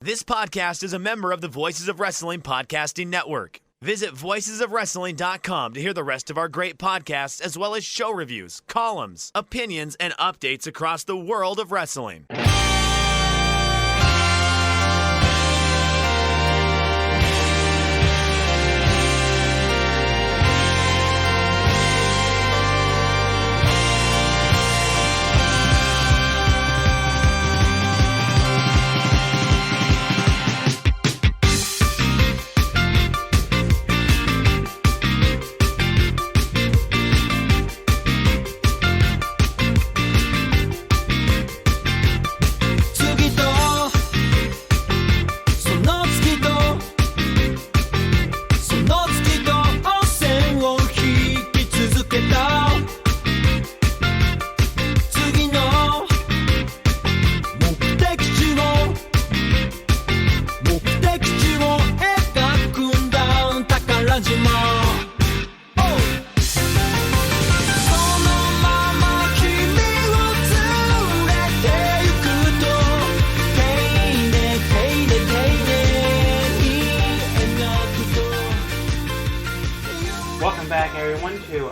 This podcast is a member of the Voices of Wrestling Podcasting Network. Visit voicesofwrestling.com to hear the rest of our great podcasts, as well as show reviews, columns, opinions, and updates across the world of wrestling.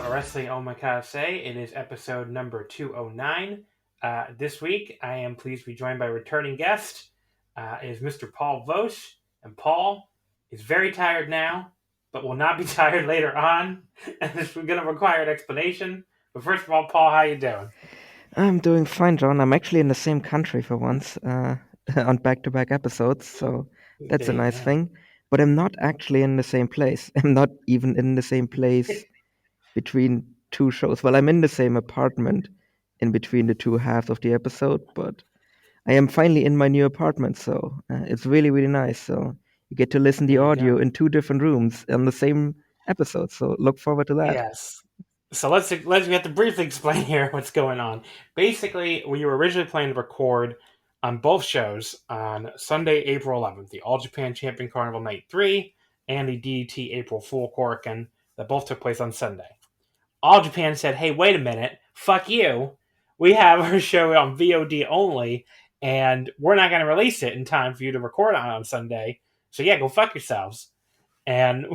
Wrestling Omakase. It is episode number 209. This week, I am pleased to be joined by returning guest, is Mr. Paul Volsch. And Paul is very tired now, but will not be tired later on, and this is going to require an explanation. But first of all, Paul, how you doing? I'm doing fine, John. I'm actually in the same country for once, on back-to-back episodes, so that's a nice thing. But I'm not actually in the same place. I'm not even in the same place between two shows. Well, I'm in the same apartment in between the two halves of the episode, but I am finally in my new apartment, so it's really, really nice. So you get to listen to the audio in two different rooms on the same episode, so look forward to that. Yes. So we have to briefly explain here what's going on. Basically, we were originally planning to record on both shows on Sunday, April 11th, the All Japan Champion Carnival Night 3 and the DDT April Fool Korakuen that both took place on Sunday. All Japan said, hey, wait a minute, fuck you. We have our show on VOD only, and we're not going to release it in time for you to record on Sunday. So yeah, go fuck yourselves. And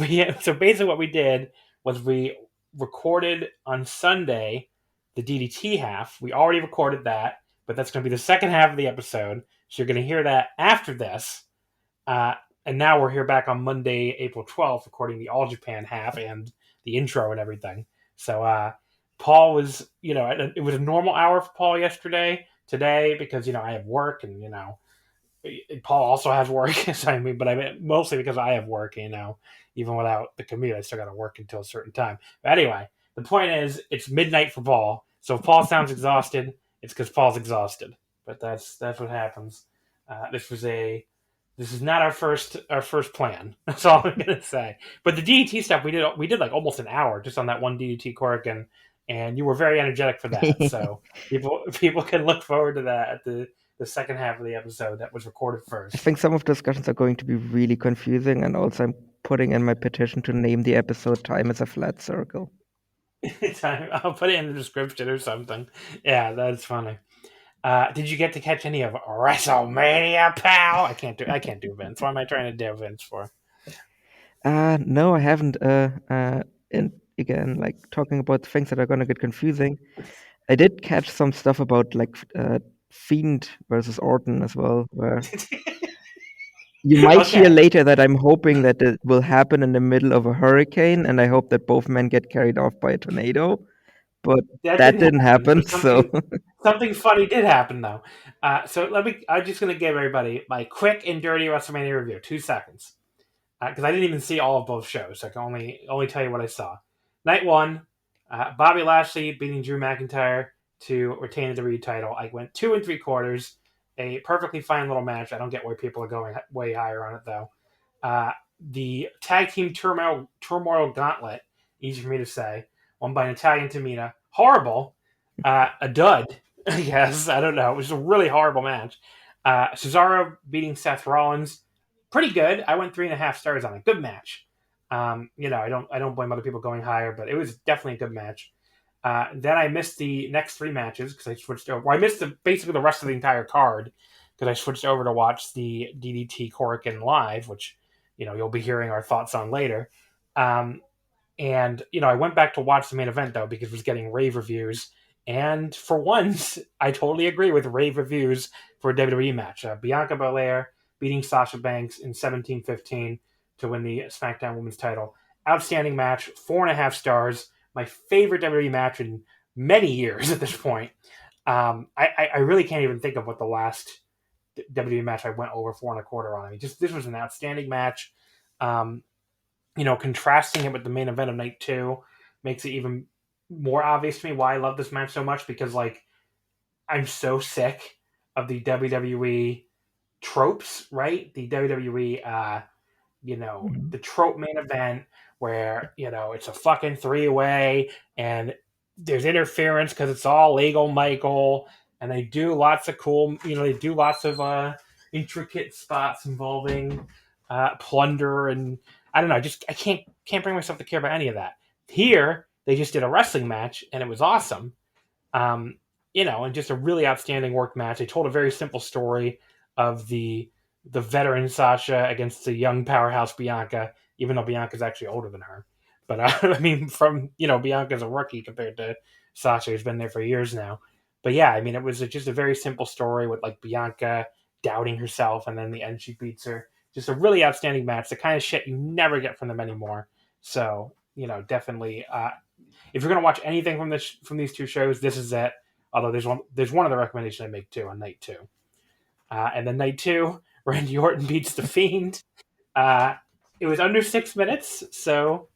so basically what we did was we recorded on Sunday the DDT half. We already recorded that, but that's going to be the second half of the episode. So you're going to hear that after this. And now we're here back on Monday, April 12th, recording the All Japan half and the intro and everything. So Paul was, it was a normal hour for Paul today, because, I have work and, Paul also has work. But I mean, mostly because I have work, even without the commute, I still got to work until a certain time. But anyway, the point is it's midnight for Paul. So if Paul sounds exhausted, it's because Paul's exhausted. But that's what happens. This is not our first plan. That's all I'm gonna say. But the DDT stuff we did like almost an hour just on that one DDT Korakuen, and you were very energetic for that. So people can look forward to that at the second half of the episode that was recorded first. I think some of the discussions are going to be really confusing, and also I'm putting in my petition to name the episode "Time is a Flat Circle." I'll put it in the description or something. Yeah, that's funny. Did you get to catch any of Wrestlemania, pal? I can't do Vince. What am I trying to do Vince for? No, I haven't. And again, like talking about things that are going to get confusing, I did catch some stuff about like Fiend versus Orton as well, where you might hear later that I'm hoping that it will happen in the middle of a hurricane, and I hope that both men get carried off by a tornado. But that didn't happen. So something funny did happen, though. So I'm just going to give everybody my quick and dirty WrestleMania review. 2 seconds, because I didn't even see all of both shows. So I can only tell you what I saw. Night 1, Bobby Lashley beating Drew McIntyre to retain the WWE title. I went 2 3/4. A perfectly fine little match. I don't get why people are going way higher on it, though. The tag team turmoil gauntlet, easy for me to say, won by Natalya and Tamina. Horrible. A dud, I guess. I don't know. It was a really horrible match. Cesaro beating Seth Rollins. Pretty good. I went 3.5 stars on it. Good match. I don't blame other people going higher, but it was definitely a good match. Then I missed the next 3 matches because I switched over. Well, I missed basically the rest of the entire card because I switched over to watch the DDT Korakuen live, which you'll be hearing our thoughts on later. And I went back to watch the main event though because it was getting rave reviews. And for once, I totally agree with rave reviews for a WWE match. Bianca Belair beating Sasha Banks in 17-15 to win the SmackDown Women's title. Outstanding match, 4.5 stars. My favorite WWE match in many years at this point. I really can't even think of what the last WWE match I went over 4.25 on. I mean, this was an outstanding match. Contrasting it with the main event of night 2 makes it even more obvious to me why I love this match so much, because I'm so sick of the WWE tropes, right? The WWE, the trope main event where, it's a fucking 3-way and there's interference because it's all legal, Michael, and they do lots of cool, they do lots of intricate spots involving plunder, and I don't know, I can't bring myself to care about any of that. Here, they just did a wrestling match and it was awesome. And just a really outstanding work match. They told a very simple story of the veteran Sasha against the young powerhouse Bianca, even though Bianca's actually older than her. But I mean, Bianca's a rookie compared to Sasha, who's been there for years now. But yeah, I mean, it was just a very simple story with Bianca doubting herself, and then in the end she beats her. Just a really outstanding match. The kind of shit you never get from them anymore. So definitely, if you're gonna watch anything from these two shows, this is it. Although there's one other recommendation I make too on night 2. And then night 2, Randy Orton beats the Fiend. It was under 6 minutes, so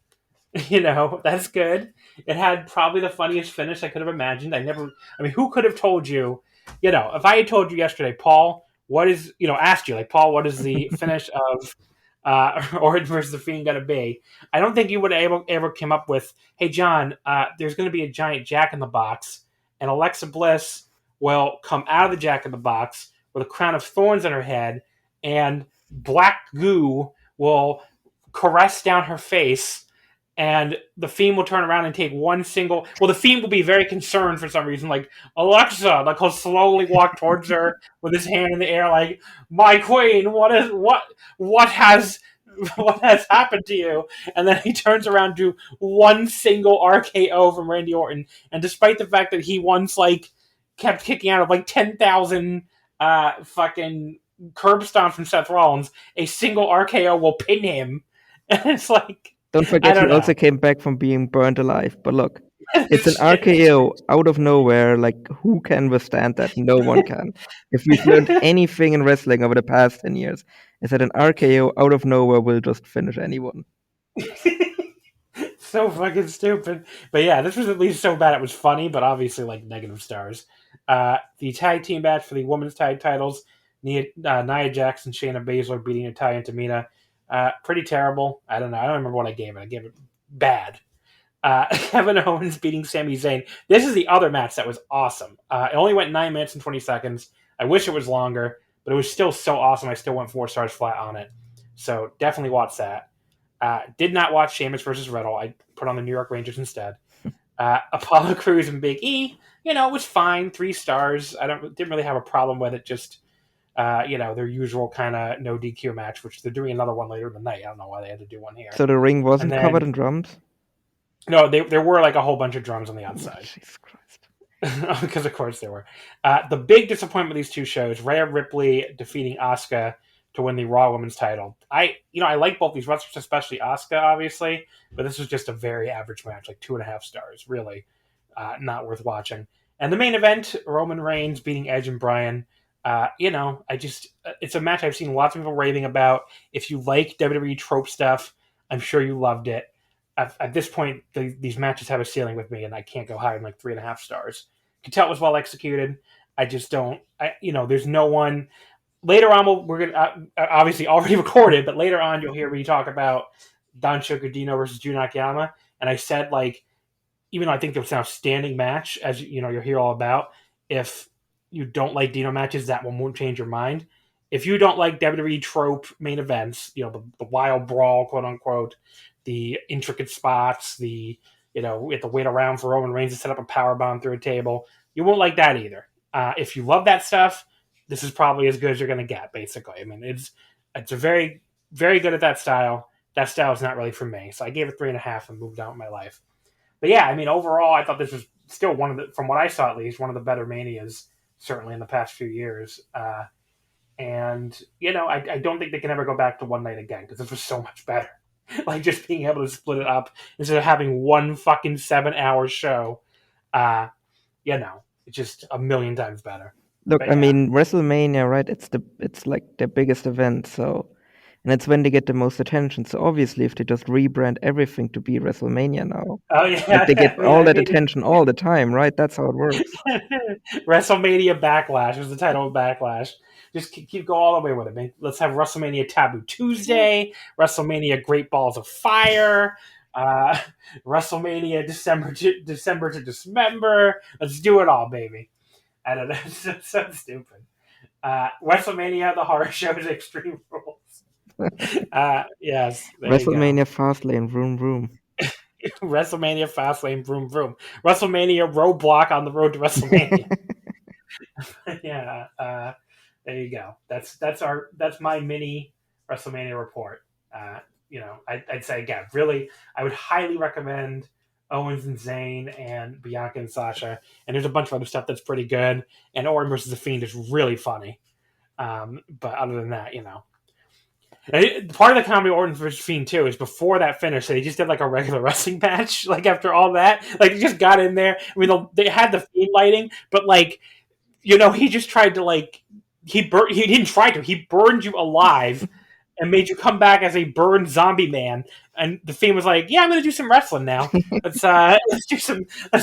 that's good. It had probably the funniest finish I could have imagined. Who could have told you? If I had told you yesterday, Paul, asked you Paul, what is the finish of Orton versus the Fiend gonna be? I don't think you would have ever come up with, hey John, there's gonna be a giant Jack in the Box, and Alexa Bliss will come out of the Jack in the Box with a crown of thorns on her head, and black goo will caress down her face, and the Fiend will turn around and take one single. Well, the Fiend will be very concerned for some reason, Alexa, he'll slowly walk towards her with his hand in the air, my queen, what has happened to you? And then he turns around to one single RKO from Randy Orton, and despite the fact that he once kept kicking out of 10,000 fucking curb stomps from Seth Rollins, a single RKO will pin him, and it's Don't forget, he also came back from being burned alive. But look, it's an RKO out of nowhere. Who can withstand that? No one can. If we've learned anything in wrestling over the past 10 years, is that an RKO out of nowhere will just finish anyone. So fucking stupid. But yeah, this was at least so bad it was funny, but obviously negative stars. The tag team match for the women's tag titles, Nia Jax and Shayna Baszler beating Natalya and Tamina. Pretty terrible. I don't know. I don't remember what I gave it. I gave it bad. Kevin Owens beating Sami Zayn. This is the other match that was awesome. It only went 9 minutes and 20 seconds. I wish it was longer, but it was still so awesome. I still went 4 stars flat on it. So definitely watch that. Did not watch Sheamus versus Riddle. I put on the New York Rangers instead. Apollo Crews and Big E. It was fine. 3 stars. Didn't really have a problem with it. Just their usual kind of no DQ match, which they're doing another one later in the night. I don't know why they had to do one here. So the ring wasn't covered in drums? No, there were a whole bunch of drums on the outside. Oh, Jesus Christ. Because of course there were. The big disappointment with these two shows, Rhea Ripley defeating Asuka to win the Raw Women's title. I like both these wrestlers, especially Asuka, obviously, but this was just a very average match, 2.5 stars. Really not worth watching. And the main event, Roman Reigns beating Edge and Bryan. It's a match I've seen lots of people raving about. If you like WWE trope stuff, I'm sure you loved it. At this point, these matches have a ceiling with me, and I can't go higher than 3.5 stars. You can tell it was well executed. I just don't. There's no one. Later on, we're gonna obviously already recorded, but later on you'll hear me talk about Don Chocodino versus Jun Akiyama, and I said even though I think it was an outstanding match, as you'll hear all about. If you don't like Dino matches, that one won't change your mind. If you don't like WWE trope main events, the wild brawl, quote unquote, the intricate spots, we have to wait around for Roman Reigns to set up a powerbomb through a table, you won't like that either. If you love that stuff, this is probably as good as you're going to get, basically. I mean, it's a very, very good at that style. That style is not really for me. So I gave it 3.5 and moved on with my life. But yeah, I mean, overall, I thought this was still one of the, from what I saw at least, one of the better Manias, certainly in the past few years. And, I don't think they can ever go back to one night again because this was so much better. Like just being able to split it up instead of having one fucking 7-hour show. It's just a million times better. Look, But I yeah. mean, WrestleMania, right? It's like their biggest event, so, and it's when they get the most attention. So obviously, if they just rebrand everything to be WrestleMania now, Oh yeah, like they get all that I mean, attention all the time, right? That's how it works. WrestleMania Backlash was the title of Backlash. Just keep go all the way with it, man. Let's have WrestleMania Taboo Tuesday, WrestleMania Great Balls of Fire, WrestleMania December to December. Let's do it all, baby. I don't know. It's so stupid. WrestleMania, the horror shows, Extreme Rules. Yes, there WrestleMania Fastlane, vroom vroom. you go. WrestleMania Fastlane, vroom vroom. WrestleMania Roadblock on the road to WrestleMania. Yeah, there you go. That's my mini WrestleMania report. I'd say again, really, I would highly recommend Owens and Zayn and Bianca and Sasha. And there's a bunch of other stuff that's pretty good. And Orton versus the Fiend is really funny. But other than that, part of the comedy Orton versus Fiend too is before that finish, they just did like a regular wrestling match. Like after all that, like they just got in there. I mean, they had the Fiend lighting, but like he just tried to he didn't try to. He burned you alive and made you come back as a burned zombie man. And the Fiend was like, "Yeah, I'm going to do some wrestling now. Let's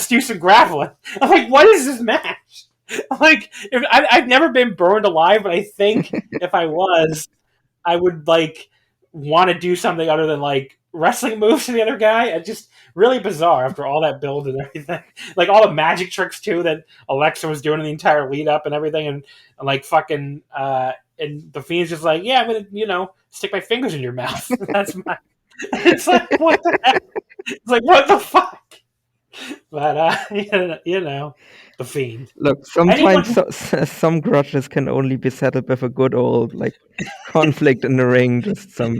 do some grappling." I'm like, "What is this match?" Like, I've never been burned alive, but I think if I was, I would want to do something other than wrestling moves to the other guy. It's just really bizarre after all that build and everything. Like all the magic tricks too that Alexa was doing in the entire lead up and everything, and fucking and the Fiend's just like, yeah, I'm gonna stick my fingers in your mouth. That's my. It's like what the heck? It's like what the fuck? But the Fiend. Look, sometimes some grudges can only be settled with a good old conflict in the ring, just some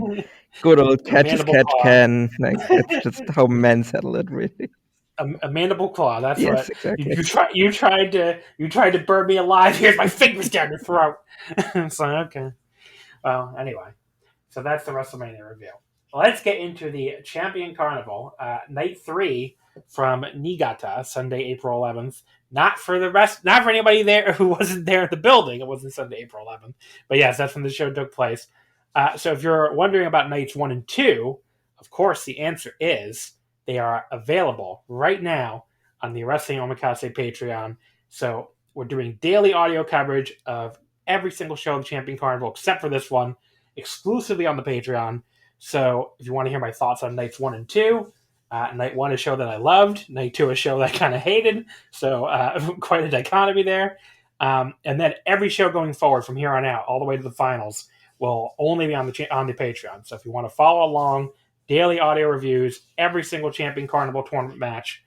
good old catch as catch can. It's just how men settle it, really. A mandible claw. That's yes, what exactly. You tried to burn me alive. Here's my fingers down your throat. It's like okay. Well, anyway, so that's the WrestleMania review. Let's get into the Champion Carnival, night 3 from Niigata, Sunday, April 11th. Not for anybody there who wasn't there in the building. It wasn't Sunday, April 11th. But yes, that's when the show took place. So if you're wondering about nights 1 and 2, of course, the answer is they are available right now on the Wrestling Omakase Patreon. So we're doing daily audio coverage of every single show of the Champion Carnival, except for this one, exclusively on the Patreon. So if you want to hear my thoughts on nights 1 and 2, night 1 is a show that I loved, night 2 is a show that I kind of hated. So quite a dichotomy there. And then every show going forward from here on out, all the way to the finals, will only be on the Patreon. So if you want to follow along, daily audio reviews, every single Champion Carnival tournament match,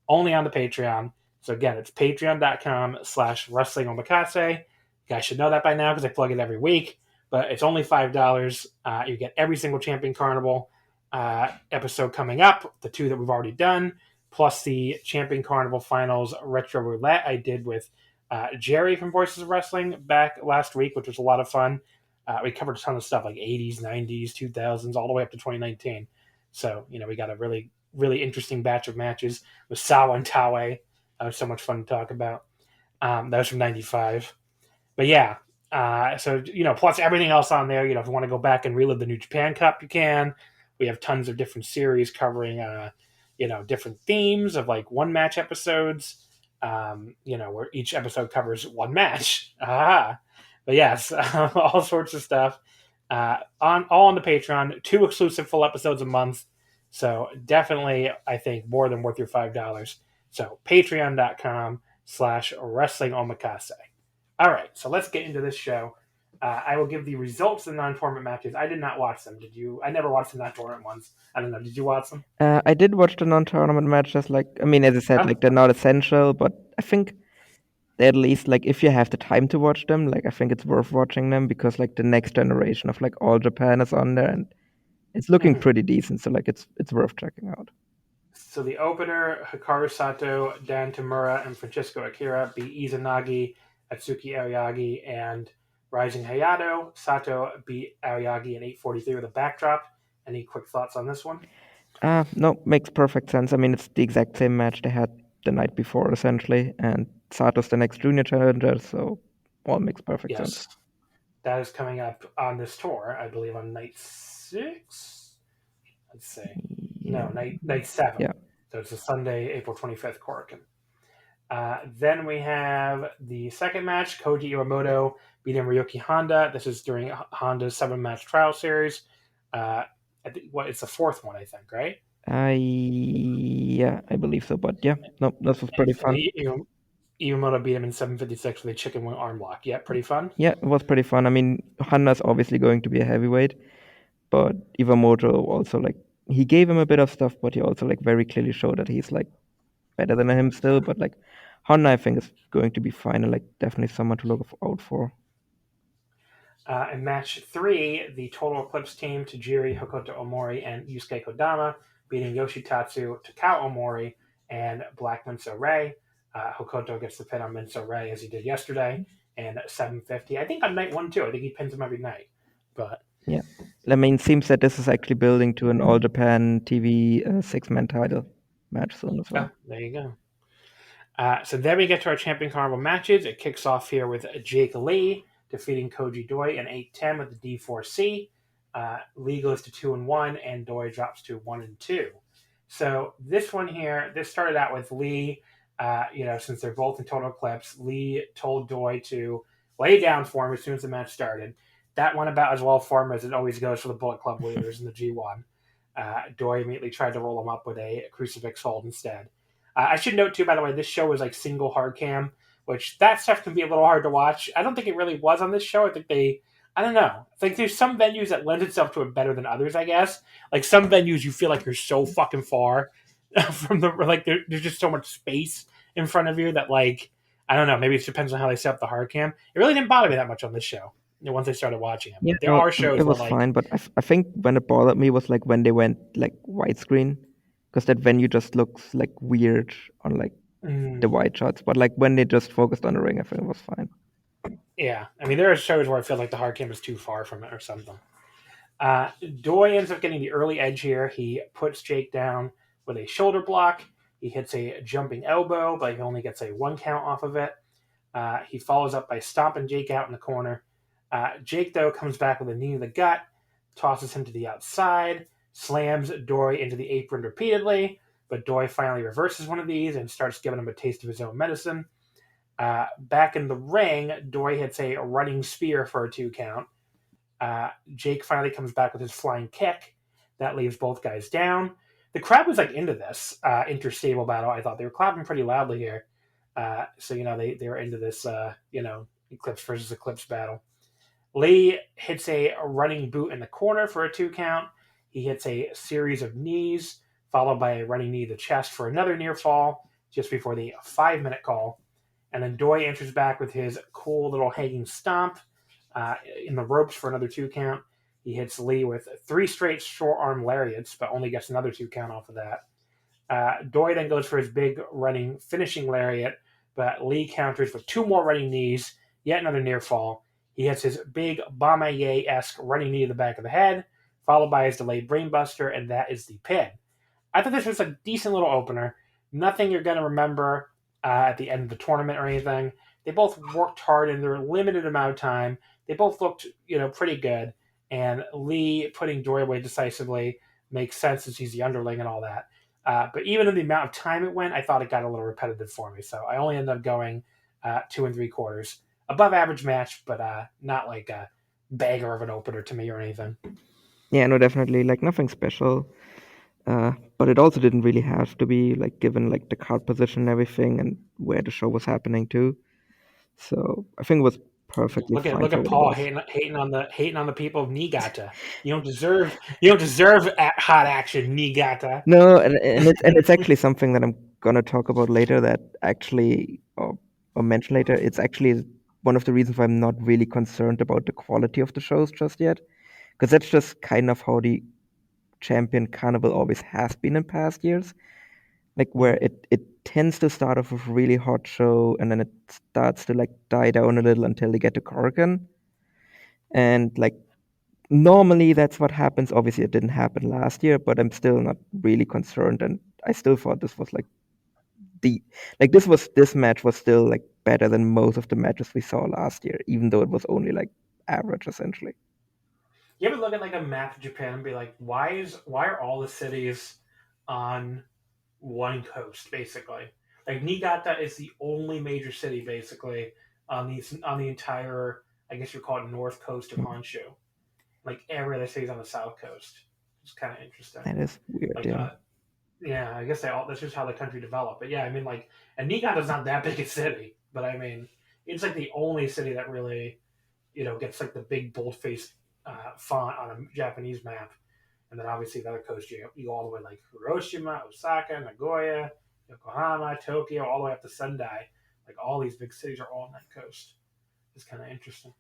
only on the Patreon. So again, it's patreon.com/Wrestling Omakase. You guys should know that by now because I plug it every week. But it's only $5. You get every single Champion Carnival episode coming up, the 2 that we've already done, plus the Champion Carnival Finals Retro Roulette I did with Jerry from Voices of Wrestling back last week, which was a lot of fun. We covered a ton of stuff like 80s, 90s, 2000s, all the way up to 2019. So, we got a really, really interesting batch of matches with Sawa and Taue. That was so much fun to talk about. That was from 95. But yeah, so, plus everything else on there, if you want to go back and relive the New Japan Cup, you can. We have tons of different series covering, different themes of one match episodes, where each episode covers one match. But yes, all sorts of stuff all on the Patreon. 2 exclusive full episodes a month. So definitely, I think, more than worth your $5. So patreon.com/Wrestling Omakase. All right, so let's get into this show. I will give the results of the non-tournament matches. I did not watch them. Did you? I never watched the non-tournament ones. I don't know. Did you watch them? I did watch the non-tournament matches. As I said, they're not essential, but I think at least like if you have the time to watch them, like I think it's worth watching them because like the next generation of like All Japan is on there and it's looking pretty decent. So like it's worth checking out. So the opener, Hikaru Sato, Dan Tamura, and Francisco Akira beat Izanagi, Atsuki Aoyagi, and Rising Hayato. Sato beat Aoyagi in 8:43 with a backdrop. Any quick thoughts on this one? No, makes perfect sense. I mean, it's the exact same match they had the night before, essentially, and Sato's the next junior challenger, so all makes perfect sense. Yes. That is coming up on this tour, I believe, on night 6. Let's see. Yeah. No, night 7. Yeah. So it's a Sunday, April 25th, Korakuen. Then we have the second match, Koji Iwamoto beating Ryuki Honda. This is during Honda's 7-match trial series. I think it's the 4th one, I think, right? Yeah, I believe so. But yeah, no, this was pretty fun. Iwamoto beat him in 7:56 with a chicken wing arm lock. Yeah, pretty fun. Yeah, it was pretty fun. I mean, Honda's obviously going to be a heavyweight, but Iwamoto also like he gave him a bit of stuff, but he also like very clearly showed that he's like better than him still. But like Honda, I think is going to be fine and like definitely someone to look out for. In match 3, the Total Eclipse team, Tajiri, Hokuto Omori, and Yusuke Kodama, beating Yoshitatsu, Takao Omori, and Black Minso Ray. Hokuto gets the pin on Minso Ray as he did yesterday, and 7:50. I think on night 1 too. I think he pins him every night. But yeah, I mean, it seems that this is actually building to an All Japan TV 6-man title match soon as well. Oh, there you go. So then we get to our Champion Carnival matches. It kicks off here with Jake Lee defeating Koji Doi in 8-10 with the D4C. Lee goes to 2-1, and Doi drops to 1-2. So this one here, this started out with Lee. Since they're both in Total Eclipse, Lee told Doi to lay down for him as soon as the match started. That went about as well for him as it always goes for the Bullet Club leaders in the G1. Doi immediately tried to roll him up with a crucifix hold instead. I should note, too, by the way, this show was like single hard cam, which that stuff can be a little hard to watch. I don't think it really was on this show. I think I don't know. Like there's some venues that lend itself to it better than others, I guess. Like some venues you feel like you're so fucking far from the, like there's just so much space in front of you that like, I don't know, maybe it depends on how they set up the hard cam. It really didn't bother me that much on this show once I started watching it. Yeah, there are shows it was where, fine, but I think when it bothered me was like when they went like widescreen, because that venue just looks like weird on like the wide shots. But like when they just focused on the ring, I think it was fine. Yeah, I mean there are shows where I feel like the hard cam is too far from it or something. Doi ends up getting the early edge here. He puts Jake down with a shoulder block. He hits a jumping elbow, but he only gets a 1 count off of it. He follows up by stomping Jake out in the corner. Jake, though, comes back with a knee to the gut, tosses him to the outside, slams Doi into the apron repeatedly, but Doi finally reverses one of these and starts giving him a taste of his own medicine. Back in the ring, Doi hits a running spear for a 2 count. Jake finally comes back with his flying kick. That leaves both guys down. The crowd was like into this interstable battle. I thought they were clapping pretty loudly here. So, they were into this, Eclipse versus Eclipse battle. Lee hits a running boot in the corner for a 2 count. He hits a series of knees, followed by a running knee to the chest for another near fall, just before the 5-minute call. And then Doi enters back with his cool little hanging stomp in the ropes for another 2 count. He hits Lee with 3 straight short arm lariats, but only gets another 2 count off of that. Doi then goes for his big running finishing lariat, but Lee counters with 2 more running knees, yet another near fall. He hits his big Bombaye-esque running knee to the back of the head, followed by his delayed brainbuster, and that is the pin. I thought this was a decent little opener. Nothing you're going to remember at the end of the tournament or anything. They both worked hard in their limited amount of time. They both looked, pretty good. And Lee putting Doi away decisively makes sense since he's the underling and all that. But even in the amount of time it went, I thought it got a little repetitive for me. So I only ended up going 2 3/4. Above average match, but not like a bagger of an opener to me or anything. Yeah, no, definitely like nothing special. But it also didn't really have to be like given like the card position and everything and where the show was happening too. So I think it was perfectly fine. Look at Paul hating on the people of Niigata. You don't deserve hot action, Niigata. No, and it's actually something that I'm gonna talk about later. That actually, or mention later, it's actually one of the reasons why I'm not really concerned about the quality of the shows just yet, because that's just kind of how the Champion Carnival always has been in past years. Like where it tends to start off with a really hot show and then it starts to like die down a little until they get to Korakuen. And like normally that's what happens. Obviously it didn't happen last year, but I'm still not really concerned, and I still thought this was like this match was still like better than most of the matches we saw last year, even though it was only like average essentially. You ever look at like a map of Japan and be like, why are all the cities on one coast basically? Like Niigata is the only major city basically on the entire, I guess you call it, north coast of Honshu. Like every other city's on the south coast. It's kind of interesting. That is weird, Like yeah. yeah, I guess that's just how the country developed. But yeah, I mean, like, and Niigata's not that big a city, but I mean, it's like the only city that really, gets like the big bold-faced font on a Japanese map. And then obviously the other coast, you go all the way like Hiroshima, Osaka, Nagoya, Yokohama, Tokyo, all the way up to Sendai. Like all these big cities are all on that coast. It's kind of interesting.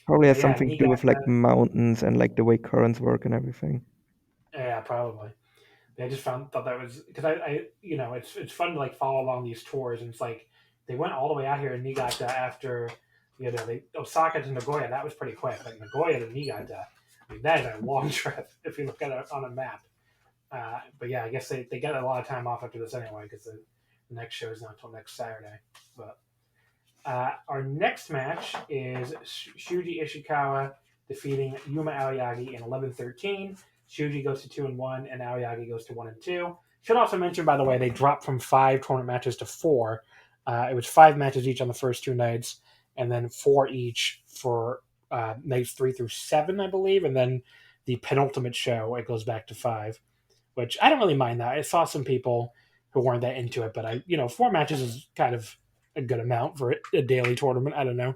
Probably has But yeah, something to do with like Niigata, mountains and like the way currents work and everything. yeah, probably. I just thought that was because it's fun to like follow along these tours, and it's like they went all the way out here in Niigata after Osaka to Nagoya. That was pretty quick. Like Nagoya to Niigata, I mean that is a long trip if you look at it on a map. But yeah, I guess they get a lot of time off after this anyway because the next show is not until next Saturday. But our next match is Shuji Ishikawa defeating Yuma Aoyagi in 11-13. Shuji goes to 2-1, and Aoyagi goes to 1-2. Should also mention, by the way, they dropped from 5 tournament matches to 4. It was 5 matches each on the first 2 nights, and then 4 each for nights 3 through 7, I believe, and then the penultimate show it goes back to 5, which I don't really mind that. I saw some people who weren't that into it, but 4 matches is kind of a good amount for a daily tournament. I don't know.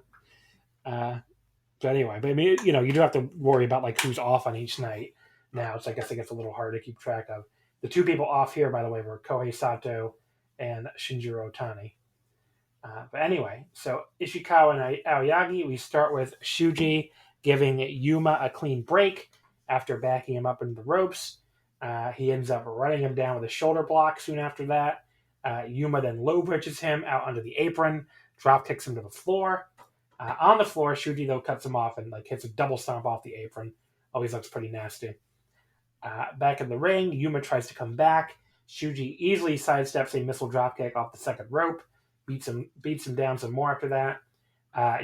But anyway, I mean, you do have to worry about like who's off on each night. Now it's I guess it gets a little hard to keep track of. The 2 people off here, by the way, were Kohei Sato and Shinjiro Otani. But anyway, so Ishikawa and Aoyagi, we start with Shuji giving Yuma a clean break after backing him up into the ropes. He ends up running him down with a shoulder block soon after that. Yuma then low bridges him out under the apron, drop kicks him to the floor. On the floor, Shuji, though, cuts him off and like hits a double stomp off the apron. Always looks pretty nasty. Back in the ring, Yuma tries to come back. Shuji easily sidesteps a missile dropkick off the second rope, beats him down some more after that.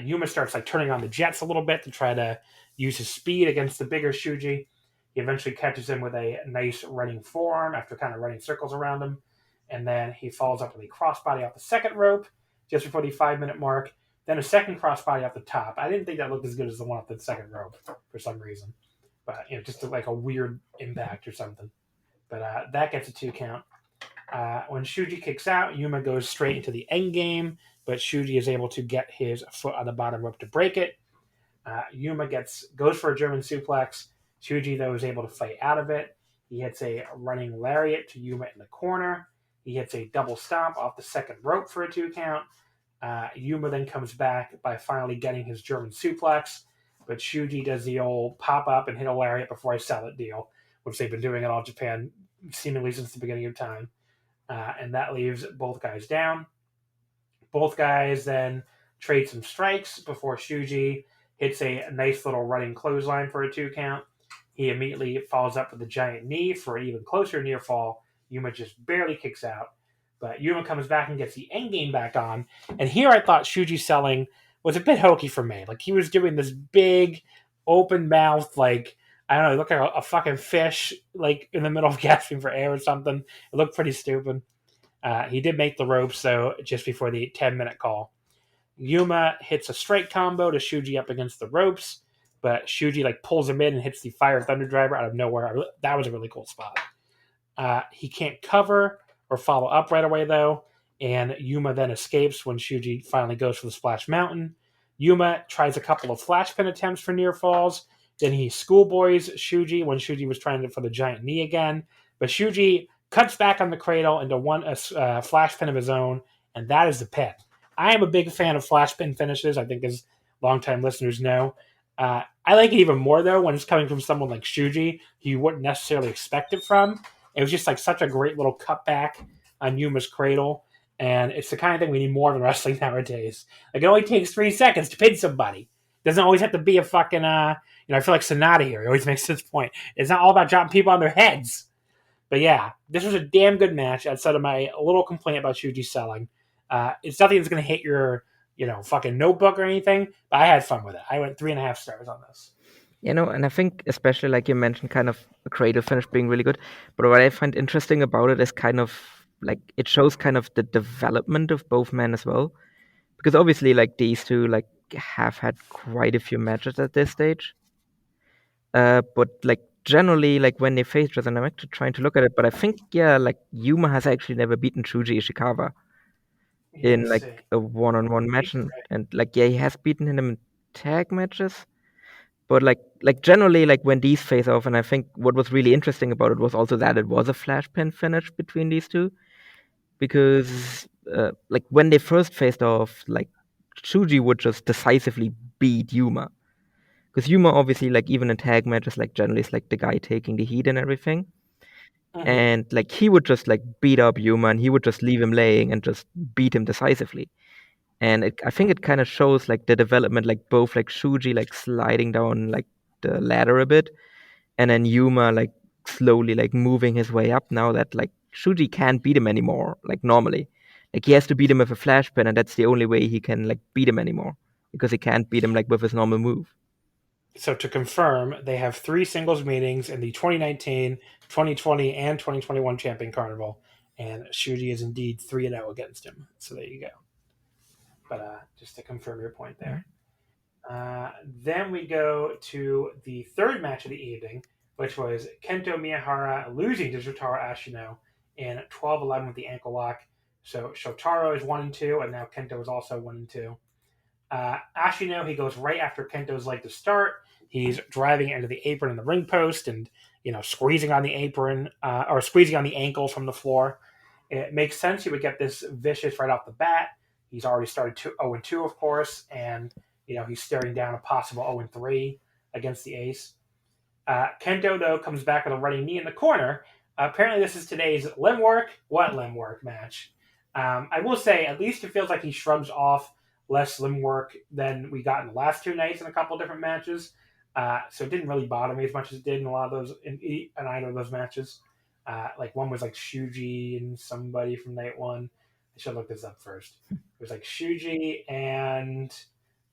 Yuma starts like turning on the jets a little bit to try to use his speed against the bigger Shuji. He eventually catches him with a nice running forearm after kind of running circles around him. And then he follows up with a crossbody off the second rope just before the 5-minute mark. Then a second crossbody off the top. I didn't think that looked as good as the one off the second rope for some reason. But, just like a weird impact or something. But that gets a 2 count. When Shuji kicks out, Yuma goes straight into the end game, but Shuji is able to get his foot on the bottom rope to break it. Yuma goes for a German suplex. Shuji, though, is able to fight out of it. He hits a running lariat to Yuma in the corner. He hits a double stomp off the second rope for a 2 count. Yuma then comes back by finally getting his German suplex, but Shuji does the old pop up and hit a lariat before I sell it deal, which they've been doing in All Japan seemingly since the beginning of time. And that leaves both guys down. Both guys then trade some strikes before Shuji hits a nice little running clothesline for a 2 count. He immediately follows up with a giant knee for an even closer near fall. Yuma just barely kicks out. But Yuma comes back and gets the endgame back on. And here I thought Shuji selling was a bit hokey for me. Like, he was doing this big, open mouth, like, I don't know, he looked like a fucking fish, like, in the middle of gasping for air or something. It looked pretty stupid. He did make the ropes, though, just before the 10-minute call. Yuma hits a straight combo to Shuji up against the ropes, but Shuji, like, pulls him in and hits the Fire Thunder Driver out of nowhere. That was a really cool spot. He can't cover or follow up right away, though, and Yuma then escapes when Shuji finally goes for the Splash Mountain. Yuma tries a couple of flash pin attempts for near falls. Then he schoolboys Shuji when Shuji was trying for the giant knee again. But Shuji cuts back on the cradle into one flash pin of his own, and that is the pin. I am a big fan of flash pin finishes. I think, as longtime listeners know, I like it even more though when it's coming from someone like Shuji, who you wouldn't necessarily expect it from. It was just like such a great little cutback on Yuma's cradle, and it's the kind of thing we need more of in wrestling nowadays. Like, it only takes 3 seconds to pin somebody. It doesn't always have to be a fucking I feel like Sonata here. It always makes this point. It's not all about dropping people on their heads. But yeah, this was a damn good match outside of my little complaint about Shuji selling. It's nothing that's going to hit your, fucking notebook or anything, but I had fun with it. I went 3.5 stars on this. And I think especially like you mentioned, kind of a creative finish being really good. But what I find interesting about it is kind of like it shows kind of the development of both men as well. Because obviously, like these two, like have had quite a few matches at this stage. But like generally, like when they face each other, and I'm actually trying to look at it, but I think like Yuma has actually never beaten Shuji Ishikawa in like a one-on-one match, and like he has beaten him in tag matches. But like generally, like when these face off, and I think what was really interesting about it was also that it was a flash pin finish between these two, because like when they first faced off, like Shuji would just decisively beat Yuma, because Yuma obviously like even in tag matches like generally is like the guy taking the heat and everything, and like he would just like beat up Yuma and he would just leave him laying and just beat him decisively. And I think it kind of shows like the development, like both like Shuji like sliding down like the ladder a bit, and then Yuma like slowly like moving his way up now that like Shuji can't beat him anymore like normally. Like he has to beat him with a flash pin, and that's the only way he can like beat him anymore, because he can't beat him like with his normal move. So to confirm, they have 3 singles meetings in the 2019, 2020, and 2021 Champion Carnival, and Shuji is indeed 3-0 against him. So there you go. But just to confirm your point there. Then we go to the third match of the evening, which was Kento Miyahara losing to Shotaro Ashino in 12-11 with the ankle lock. So Shotaro is 1-2, and now Kento is also 1-2. Ashino, he goes right after Kento's leg to start. He's driving into the apron and the ring post and, squeezing on the apron or squeezing on the ankle from the floor. It makes sense he would get this vicious right off the bat. He's already started 0-2, of course, and, he's staring down a possible 0-3 against the ace. Kento, though, comes back with a running knee in the corner. Apparently, this is today's limb work. What limb work match? I will say, at least it feels like he shrugs off less limb work than we got in the last 2 nights in a couple different matches. So it didn't really bother me as much as it did in a lot of those in either of those matches. Like one was like Shuji and somebody from night 1. I should look this up first. It was like Shuji and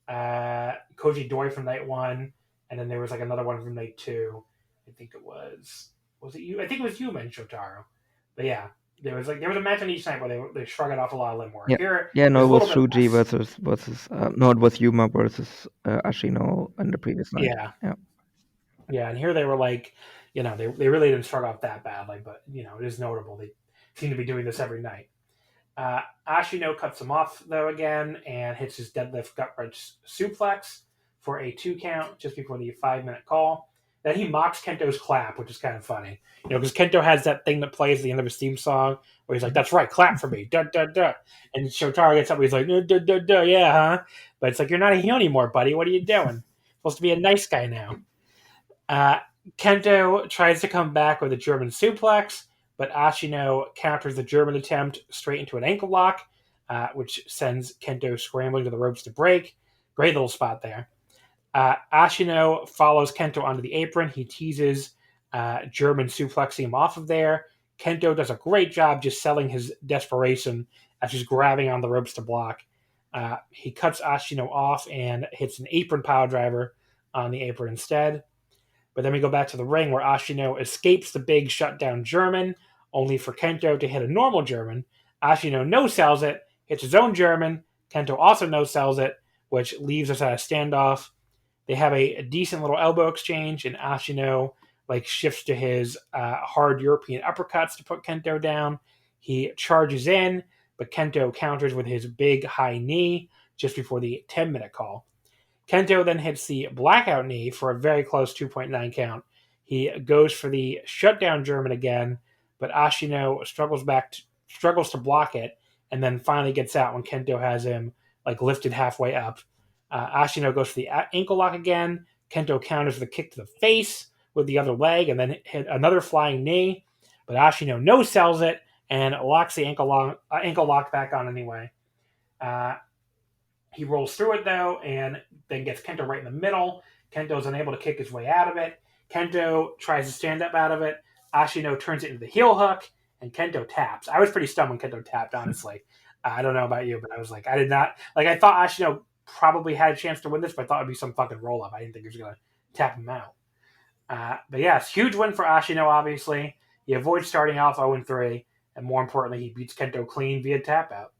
Koji Doi from night 1, and then there was like another one from night 2. I think it was it you? I think it was Yuma and Shotaro. But yeah, there was a match on each night where they shrug it off a lot of limb work. No, it was Shuji versus no, it was Yuma versus Ashino in the previous night. Yeah, and here they were like, they really didn't start off that badly, but it is notable they seem to be doing this every night. Ashino cuts him off though again and hits his deadlift gut wrench suplex for a 2 count just before the 5-minute call. Then he mocks Kento's clap, which is kind of funny, because Kento has that thing that plays at the end of his theme song where he's like, "That's right, clap for me, duh duh duh," and Shotaro gets up, and he's like, "Duh duh duh duh, yeah, huh?" But it's like, you're not a heel anymore, buddy. What are you doing? Supposed to be a nice guy now. Kento tries to come back with a German suplex, but Ashino counters the German attempt straight into an ankle lock, which sends Kento scrambling to the ropes to break. Great little spot there. Ashino follows Kento onto the apron. He teases German suplexing him off of there. Kento does a great job just selling his desperation as he's grabbing on the ropes to block. He cuts Ashino off and hits an apron power driver on the apron instead. But then we go back to the ring where Ashino escapes the big shutdown German, only for Kento to hit a normal German. Ashino no-sells it, hits his own German. Kento also no-sells it, which leaves us at a standoff. They have a decent little elbow exchange, and Ashino shifts to his hard European uppercuts to put Kento down. He charges in, but Kento counters with his big high knee just before the 10-minute call. Kento then hits the blackout knee for a very close 2.9 count. He goes for the shutdown German again, but Ashino struggles to block it and then finally gets out when Kento has him like lifted halfway up. Ashino goes for the ankle lock again. Kento counters with a kick to the face with the other leg, and then hit another flying knee. But Ashino no-sells it and locks the ankle lock back on anyway. He rolls through it, though, and then gets Kento right in the middle. Kento's unable to kick his way out of it. Kento tries to stand up out of it. Ashino turns it into the heel hook, and Kento taps. I was pretty stunned when Kento tapped, honestly. I don't know about you, but I was like, I did not... Like, I thought Ashino probably had a chance to win this, but I thought it would be some fucking roll-up. I didn't think he was going to tap him out. But yeah, it's a huge win for Ashino, obviously. He avoids starting off 0-3, and more importantly, he beats Kento clean via tap out.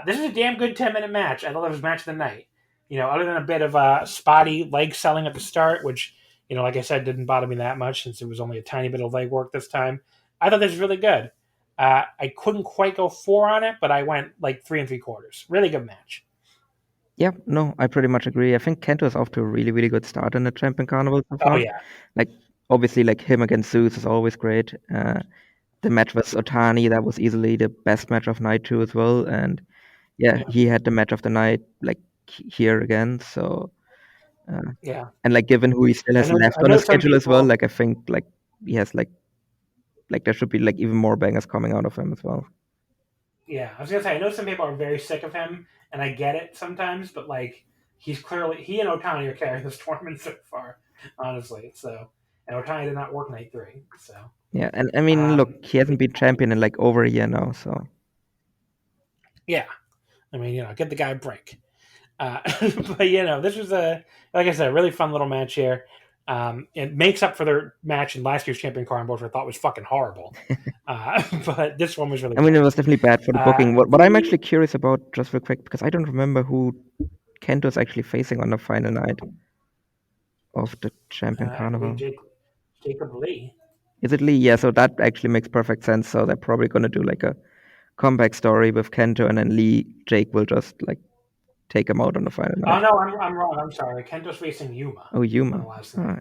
This is a damn good 10-minute match. I thought it was match of the night. Other than a bit of spotty leg selling at the start, which, like I said, didn't bother me that much since it was only a tiny bit of leg work this time. I thought this was really good. I couldn't quite go 4 on it, but I went like 3 3/4. Really good match. Yeah, no, I pretty much agree. I think Kento is off to a really, really good start in the Champion Carnival so far. Oh, yeah. Like, obviously, like him against Zeus is always great. The match with Otani, that was easily the best match of night 2 as well. And yeah, he had the match of the night like here again. So yeah, and like given who he still has left on the schedule as well, like I think like he has like there should be like even more bangers coming out of him as well. Yeah, I was gonna say I know some people are very sick of him, and I get it sometimes, but like he and Otani are carrying this tournament so far, honestly. So and Otani did not work night 3, so yeah, and I mean, look, he hasn't been champion in like over a year now, so yeah, I mean, get the guy a break. But this was like I said, a really fun little match here. It makes up for their match in last year's Champion Carnival, which I thought was fucking horrible. But this one was really. I mean, it was definitely bad for the booking. What I'm actually curious about, just real quick, because I don't remember who Kento's actually facing on the final night of the Champion Carnival. Jacob Lee. Is it Lee? Yeah, so that actually makes perfect sense. So they're probably gonna do like a comeback story with Kento, and then Jake will just like take him out on the final night. Oh no, I'm wrong. I'm sorry. Kento's facing Yuma. Oh, Yuma.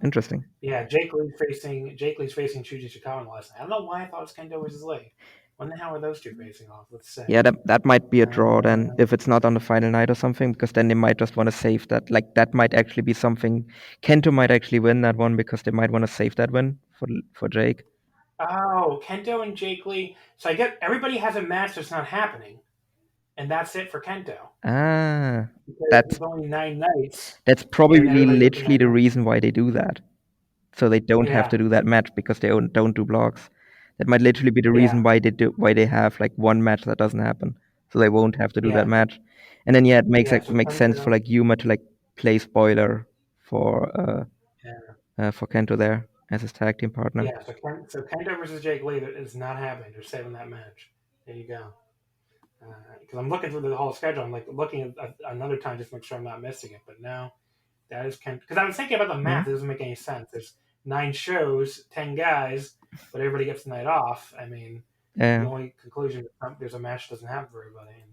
Interesting. Yeah, Jake Lee's facing Shuji Chikawa in the last night. I don't know why I thought it was Kento versus Lee. When the hell are those two facing off? Let's see. Yeah, that might be a draw then, if it's not on the final night or something, because then they might just want to save that. Like, that might actually be something. Kento might actually win that one because they might want to save that win for Jake. Oh, Kento and Jake Lee. So I get everybody has a match that's not happening, and that's it for Kento. That's only 9 nights. That's probably literally the reason why they do that, so they don't have to do that match because they don't do blocks. That might literally be the reason why they have like one match that doesn't happen, so they won't have to do that match. And then it makes sense for like Yuma to like play spoiler for Kento there as his tag team partner. Yeah, so Kento versus Jake Lee is not happening. They're saving that match. There you go. Because I'm looking through the whole schedule. I'm like looking at another time just to make sure I'm not missing it. But no, that is Kento. Because I was thinking about the math. It doesn't make any sense. There's 9 shows, 10 guys, but everybody gets the night off. I mean, the only conclusion is there's a match that doesn't happen for everybody. And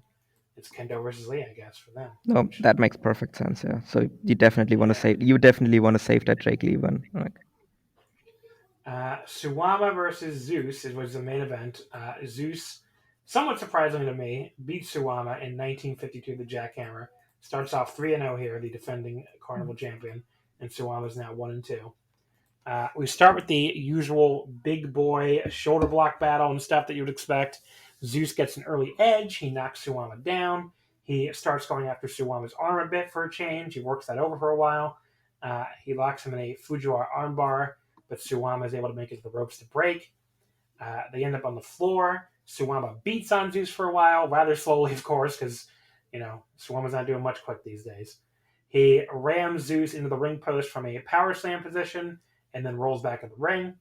it's Kento versus Lee, I guess, for them. No, that makes perfect sense. Yeah. So you definitely want to save. You definitely want to save that Jake Lee one. Like. Suwama versus Zeus was the main event. Zeus, somewhat surprisingly to me, beat Suwama in 1952, the Jackhammer. Starts off 3-0 here, the defending Carnival champion, and Suwama's now 1-2. We start with the usual big boy shoulder block battle and stuff that you would expect. Zeus gets an early edge. He knocks Suwama down. He starts going after Suwama's arm a bit for a change. He works that over for a while. He locks him in a Fujiwara armbar, but Suwama is able to make it to the ropes to break. They end up on the floor. Suwama beats on Zeus for a while, rather slowly, of course, because, Suwama's not doing much quick these days. He rams Zeus into the ring post from a power slam position and then rolls back in the ring.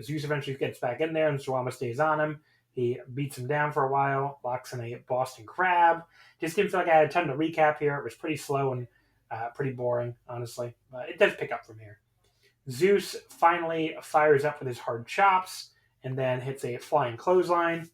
Zeus eventually gets back in there, and Suwama stays on him. He beats him down for a while, locks in a Boston Crab. Just didn't feel like I had a ton to recap here. It was pretty slow and pretty boring, honestly. But it does pick up from here. Zeus finally fires up with his hard chops and then hits a flying clothesline.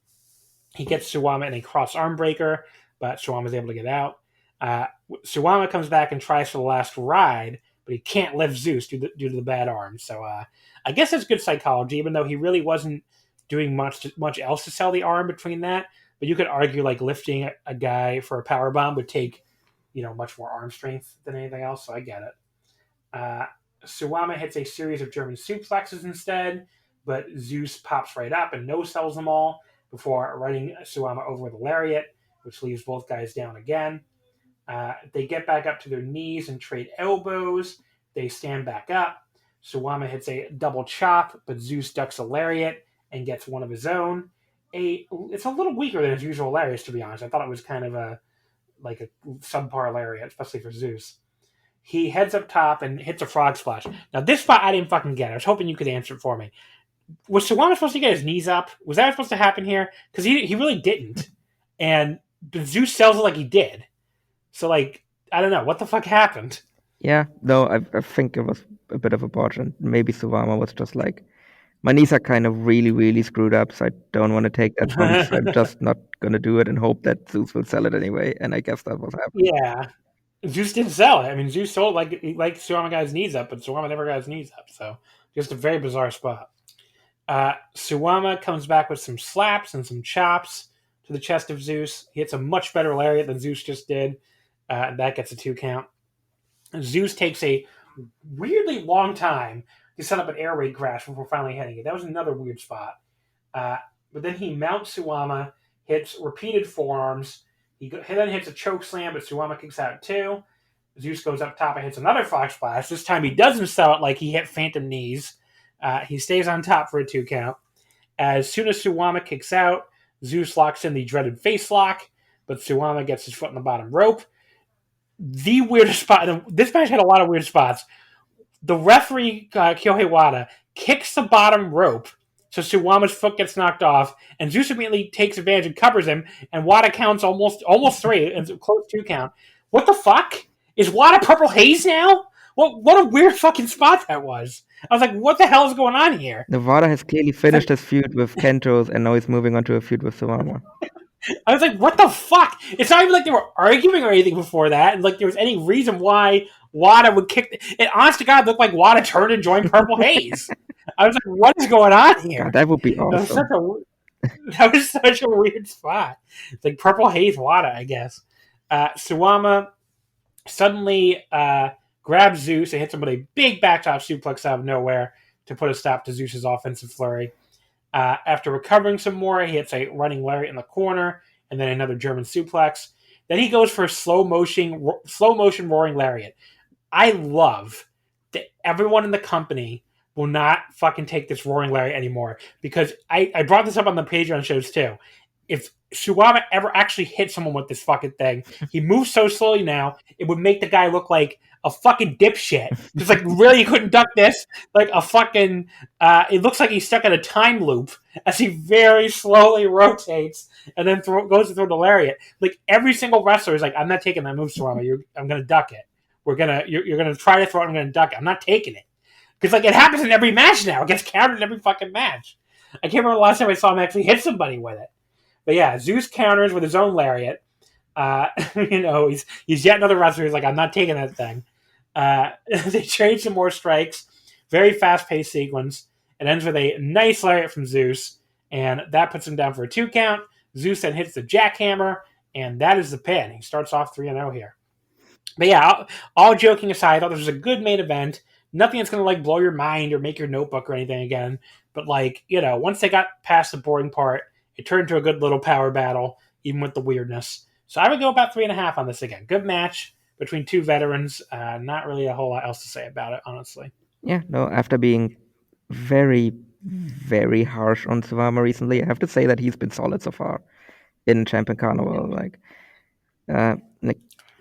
He gets Suwama in a cross arm breaker, but Suwama's able to get out. Suwama comes back and tries for the last ride, but he can't lift Zeus due to the bad arm. So I guess that's good psychology, even though he really wasn't doing much else to sell the arm between that. but you could argue like lifting a guy for a power bomb would take, much more arm strength than anything else. So I get it. Suwama hits a series of German suplexes instead, but Zeus pops right up and no-sells them all before running Suwama over with a lariat, which leaves both guys down again. They get back up to their knees and trade elbows. They stand back up. Suwama hits a double chop, but Zeus ducks a lariat and gets one of his own. It's a little weaker than his usual lariats, to be honest. I thought it was kind of a subpar lariat, especially for Zeus. He heads up top and hits a frog splash. Now, this spot I didn't fucking get. I was hoping you could answer it for me. Was Suwama supposed to get his knees up? Was that supposed to happen here? Because he really didn't. And Zeus sells it like he did. So, I don't know. What the fuck happened? Yeah, no, I think it was a bit of a botch, and maybe Suwama was just like, my knees are kind of really, really screwed up, so I don't want to take that chance. I'm just not going to do it and hope that Zeus will sell it anyway, and I guess that was happening. Yeah. Zeus didn't sell it. I mean, Zeus sold like Suwama got his knees up, but Suwama never got his knees up. So, just a very bizarre spot. Suwama comes back with some slaps and some chops to the chest of Zeus. He hits a much better lariat than Zeus just did. That gets a 2 count. Zeus takes a weirdly long time to set up an air raid crash before finally hitting it. That was another weird spot. But then he mounts Suwama, hits repeated forearms. He then hits a choke slam, but Suwama kicks out too. Zeus goes up top and hits another frog splash. This time he doesn't sell it like he hit phantom knees. He stays on top for a 2 count. As soon as Suwama kicks out, Zeus locks in the dreaded face lock, but Suwama gets his foot on the bottom rope. The weirdest spot, this match had a lot of weird spots. The referee, Kyohei Wada, kicks the bottom rope, so Suwama's foot gets knocked off, and Zeus immediately takes advantage and covers him, and Wada counts almost 3, and close 2 count. What the fuck? Is Wada Purple Haze now? What a weird fucking spot that was. I was like, what the hell is going on here? Wada has clearly finished his feud with Kento's, and now he's moving on to a feud with Suwama. I was like, what the fuck? It's not even like they were arguing or anything before that, and there was any reason why Wada would kick. It honest to God looked like Wada turned and joined Purple Haze. I was like, what is going on here? God, that would be awesome. That was such a weird spot. It's like Purple Haze Wada, I guess. Suwama suddenly grabs Zeus and hits him with a big backdrop suplex out of nowhere to put a stop to Zeus's offensive flurry. After recovering some more, he hits a running lariat in the corner and then another German suplex. Then he goes for a slow motion roaring lariat. I love that everyone in the company will not fucking take this roaring lariat anymore, because I brought this up on the Patreon shows too. If Suwama ever actually hit someone with this fucking thing, he moves so slowly now, it would make the guy look like a fucking dipshit. Just really, you couldn't duck this? Like a fucking, it looks like he's stuck in a time loop as he very slowly rotates and then goes to throw the lariat. Like every single wrestler is like, I'm not taking that move, Suwama. I'm going to duck it. You're going to try to throw it, I'm going to duck it. I'm not taking it. Because it happens in every match now. It gets countered in every fucking match. I can't remember the last time I saw him actually hit somebody with it. But yeah, Zeus counters with his own lariat. He's yet another wrestler who's like, I'm not taking that thing. They trade some more strikes. Very fast-paced sequence. It ends with a nice lariat from Zeus, and that puts him down for a 2 count. Zeus then hits the jackhammer, and that is the pin. He starts off 3-0 here. But yeah, all joking aside, I thought this was a good main event. Nothing that's going to blow your mind or make your notebook or anything again. But once they got past the boring part, it turned into a good little power battle, even with the weirdness. So I would go about 3.5 on this again. Good match between 2 veterans. Not really a whole lot else to say about it, honestly. Yeah, no, after being very, very harsh on Suwama recently, I have to say that he's been solid so far in Champion Carnival.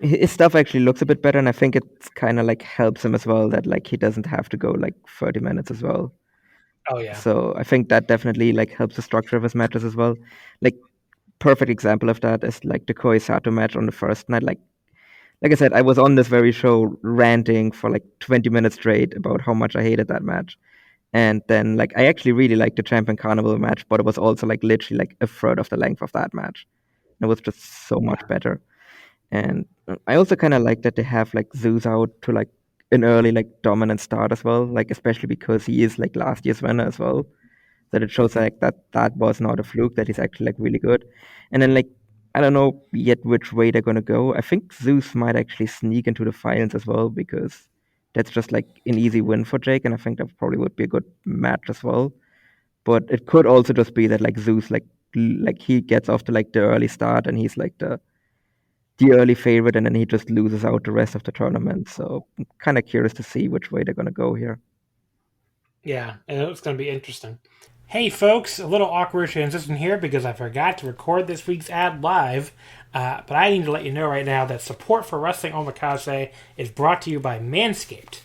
His stuff actually looks a bit better, and I think it's kind of helps him as well that he doesn't have to go 30 minutes as well. Oh yeah. So I think that definitely helps the structure of his matches as well. Perfect example of that is the Koi Sato match on the first night. Like I said, I was on this very show ranting for 20 minutes straight about how much I hated that match. And then I actually really liked the Champion Carnival match, but it was also literally a third of the length of that match. And it was just so much better. And I also kind of like that they have Zeus out to an early dominant start as well, especially because he is last year's winner as well. that it shows like that was not a fluke, that he's actually like really good. And then like I don't know yet which way they're gonna go. I think Zeus might actually sneak into the finals as well, because that's just like an easy win for Jake, and I think that probably would be a good match as well. But it could also just be that like Zeus like he gets off to like the early start and he's like the early favorite, and then he just loses out the rest of the tournament. So I'm kind of curious to see which way they're gonna go here. Yeah, and it's going to be interesting. Hey, folks, a little awkward transition here because I forgot to record this week's ad live. But I need to let you know right now that support for Wrestling Omakase is brought to you by Manscaped.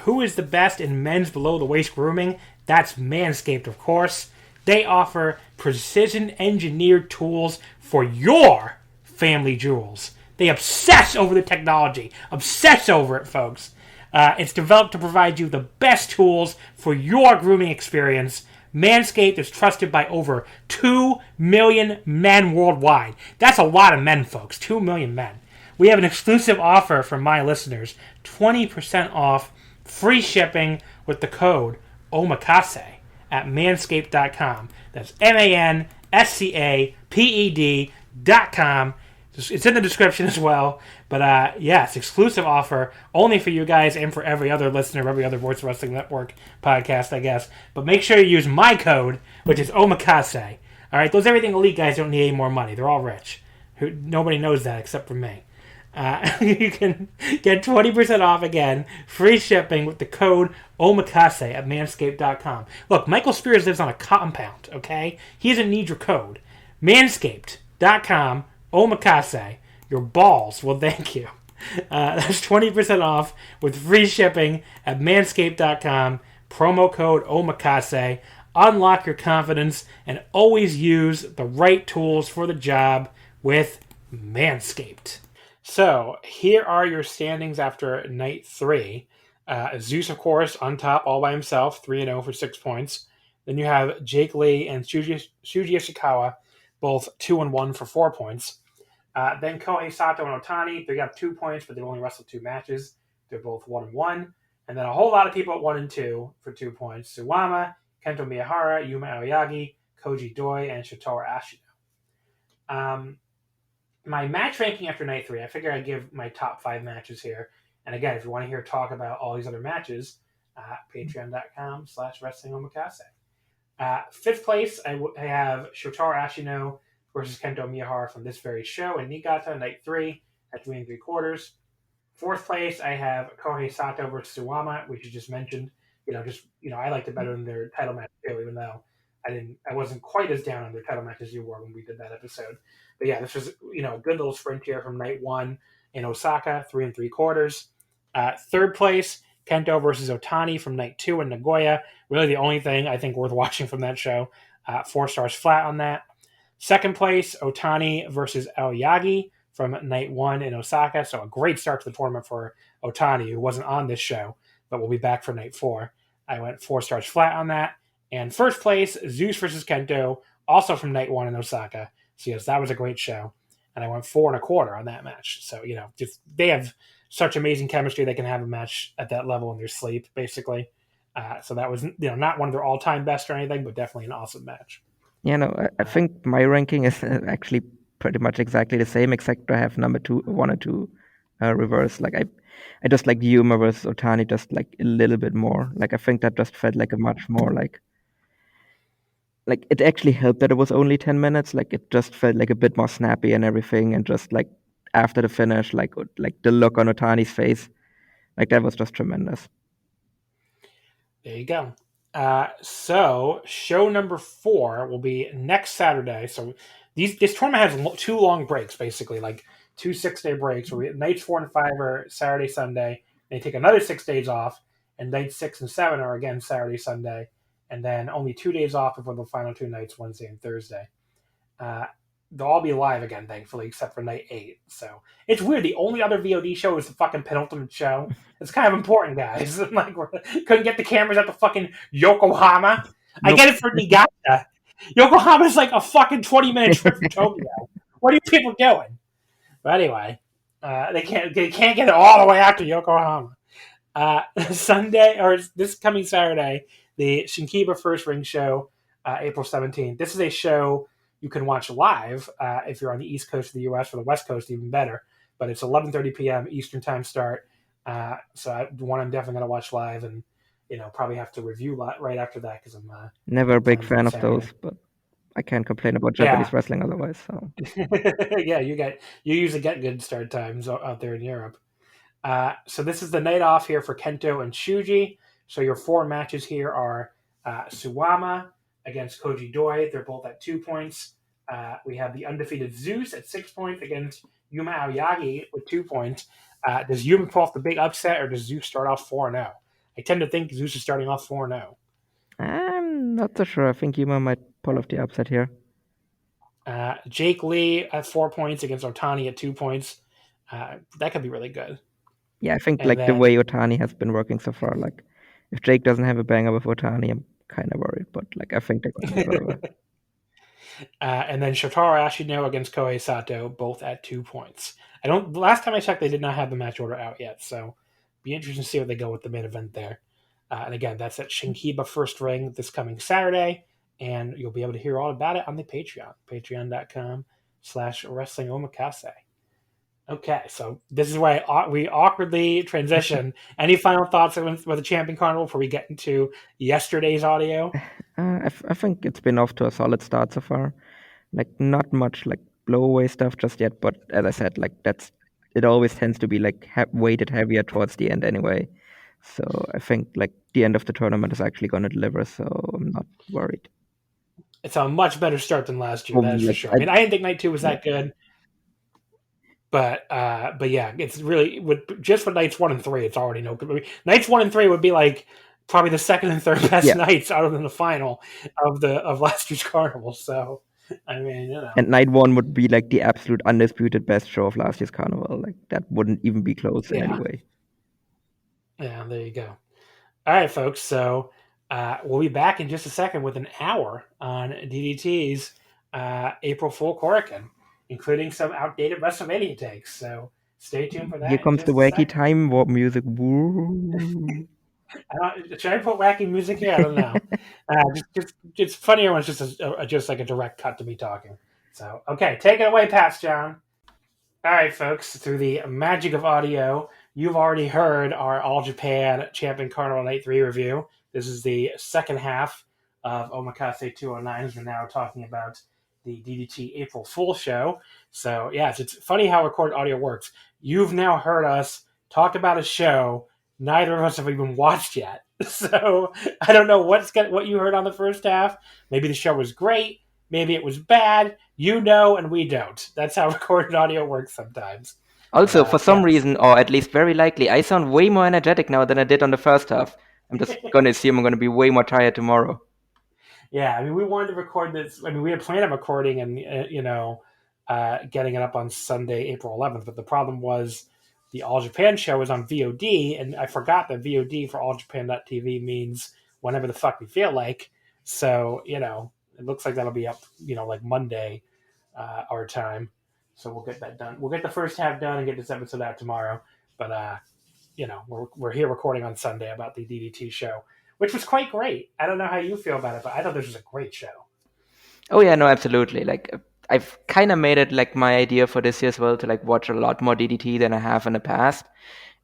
Who is the best in men's below-the-waist grooming? That's Manscaped, of course. They offer precision-engineered tools for your family jewels. They obsess over the technology. Obsess over it, folks. It's developed to provide you the best tools for your grooming experience. Manscaped is trusted by over 2 million men worldwide. That's a lot of men, folks. 2 million men. We have an exclusive offer for my listeners. 20% off, free shipping with the code OMAKASE at manscaped.com. That's MANSCAPED.com. It's in the description as well. But yes, exclusive offer only for you guys and for every other listener of every other Voice of Wrestling Network podcast, I guess. But make sure you use my code, which is Omakase. All right, those Everything Elite guys don't need any more money. They're all rich. Nobody knows that except for me. You can get 20% off again, free shipping with the code Omakase at manscaped.com. Look, Michael Spears lives on a compound, okay? He doesn't need your code. Manscaped.com, Omakase. Your balls will thank you. That's 20% off with free shipping at manscaped.com. Promo code Omakase. Unlock your confidence and always use the right tools for the job with Manscaped. So here are your standings after night 3. Zeus, of course, on top all by himself, 3-0 for 6 points. Then you have Jake Lee and Shuji Ishikawa, both 2-1 for 4 points. Then Kohei Sato and Otani, they got 2 points, but they only wrestled 2 matches. They're both 1-1. And then a whole lot of people at 1 and 2 for 2 points. Suwama, Kento Miyahara, Yuma Aoyagi, Koji Doi, and Shotaro Ashino. My match ranking after night 3, I figure I'd give my top 5 matches here. And again, if you want to hear talk about all these other matches, patreon.com/wrestlingomakase. 5th place, I have Shotaro Ashino versus Kento Miyahara from this very show in Niigata, night 3 at 3 3/4. 4th place, I have Kohei Sato versus Suwama, which you just mentioned. I liked it better than their title match too, even though I wasn't quite as down on their title match as you were when we did that episode. But yeah, this was a good little sprint here from night 1 in Osaka, 3 3/4. 3rd place, Kento versus Otani from night 2 in Nagoya. Really the only thing I think worth watching from that show. 4 stars flat on that. 2nd place, Otani versus Aoyagi from night 1 in Osaka. So a great start to the tournament for Otani, who wasn't on this show, but will be back for night 4. I went 4 stars flat on that. And 1st place, Zeus versus Kento, also from night 1 in Osaka. So yes, that was a great show. And I went 4 1/4 on that match. So, they have such amazing chemistry, they can have a match at that level in their sleep, basically. So that was, not one of their all-time best or anything, but definitely an awesome match. Yeah, no, I think my ranking is actually pretty much exactly the same, except I have number 1 and 2 reversed. Like I just like Yuma versus Otani just like a little bit more. Like I think that just felt like a much more like it actually helped that it was only 10 minutes. Like it just felt like a bit more snappy and everything, and just like after the finish, like the look on Otani's face, like that was just tremendous. There you go. So show number 4 will be next Saturday. So this tournament has 2 long breaks, basically, like 2 6-day breaks. Where nights 4 and 5 are Saturday, Sunday. They take another 6 days off, and nights 6 and 7 are again Saturday, Sunday, and then only 2 days off before the final 2 nights, Wednesday and Thursday. They'll all be live again, thankfully, except for night 8. So it's weird. The only other VOD show is the fucking penultimate show. It's kind of important, guys. Like, couldn't get the cameras at the fucking Yokohama. Nope. I get it for Niigata. Yokohama's like a fucking 20-minute trip from Tokyo. What are you people doing? But anyway, they can't get it all the way out to Yokohama. Sunday, or this coming Saturday, the Shinkiba First Ring Show, April 17th. This is a show you can watch live if you're on the East Coast of the U.S. or the West Coast, even better. But it's 11:30 p.m. Eastern Time start. So I'm definitely going to watch live, and probably have to review right after that because I'm Never a big planning fan on of Saturday. those, but I can't complain about Japanese wrestling otherwise. So yeah, you usually get good start times out there in Europe. So this is the night off here for Kento and Shuji. So your 4 matches here are Suwama against Koji Doi. They're both at 2 points. We have the undefeated Zeus at 6 points against Yuma Aoyagi with 2 points. Does Yuma pull off the big upset, or does Zeus start off 4-0? I tend to think Zeus is starting off 4-0. I'm not so sure. I think Yuma might pull off the upset here. Jake Lee at 4 points against Otani at 2 points. That could be really good. Yeah, I think the way Otani has been working so far, if Jake doesn't have a banger with Otani, I'm kind of worried. But I think they're going to get over. And then Shotaro Ashino against Kohei Sato, both at 2 points. Last time I checked, they did not have the match order out yet, so be interesting to see where they go with the main event there. And again, that's at Shinkiba First Ring this coming Saturday, and you'll be able to hear all about it on the Patreon, patreon.com/Wrestling Omakase. Okay, so this is where we awkwardly transition. Any final thoughts with the Champion Carnival before we get into yesterday's audio? I think it's been off to a solid start so far. Not much blow-away stuff just yet, but as I said, it always tends to be weighted heavier towards the end anyway. So I think the end of the tournament is actually going to deliver, so I'm not worried. It's a much better start than last year, that is for sure. I didn't think night 2 was that good. But yeah, it's really just for nights 1 and 3, it's already no good. Nights 1 and 3 would be probably the second and third best nights other than the final of last year's carnival. So I mean, And night 1 would be the absolute undisputed best show of last year's carnival. That wouldn't even be close in any way. Yeah, there you go. All right, folks. So we'll be back in just a second with an hour on DDT's April Fool Korakuen, including some outdated Wrestlemania takes. So stay tuned for that. Here comes the wacky time warp music. Woo. Should I put wacky music here? I don't know. It's funnier when it's just like a direct cut to me talking. So, okay, take it away, Pats John. All right, folks. Through the magic of audio, you've already heard our All Japan Champion Carnival Night 3 review. This is the second half of Omakase 209, as we're now talking about the DDT April Fool show. So, yes, it's funny how recorded audio works. You've now heard us talk about a show neither of us have even watched yet. So I don't know what you heard on the first half. Maybe the show was great. Maybe it was bad. And we don't. That's how recorded audio works sometimes. Also, for some reason, or at least very likely, I sound way more energetic now than I did on the first half. I'm just going to assume I'm going to be way more tired tomorrow. Yeah, I mean, we wanted to record this. I mean, we had planned on recording and, getting it up on Sunday, April 11th. But the problem was the All Japan show was on VOD, and I forgot that VOD for alljapan.tv means whenever the fuck we feel like. So, it looks like that'll be up, Monday our time. So we'll get that done. We'll get the first half done and get this episode out tomorrow. But, we're here recording on Sunday about the DDT show, which was quite great. I don't know how you feel about it, but I thought this was a great show. Oh, yeah, no, absolutely. I've kind of made it my idea for this year as well to watch a lot more DDT than I have in the past.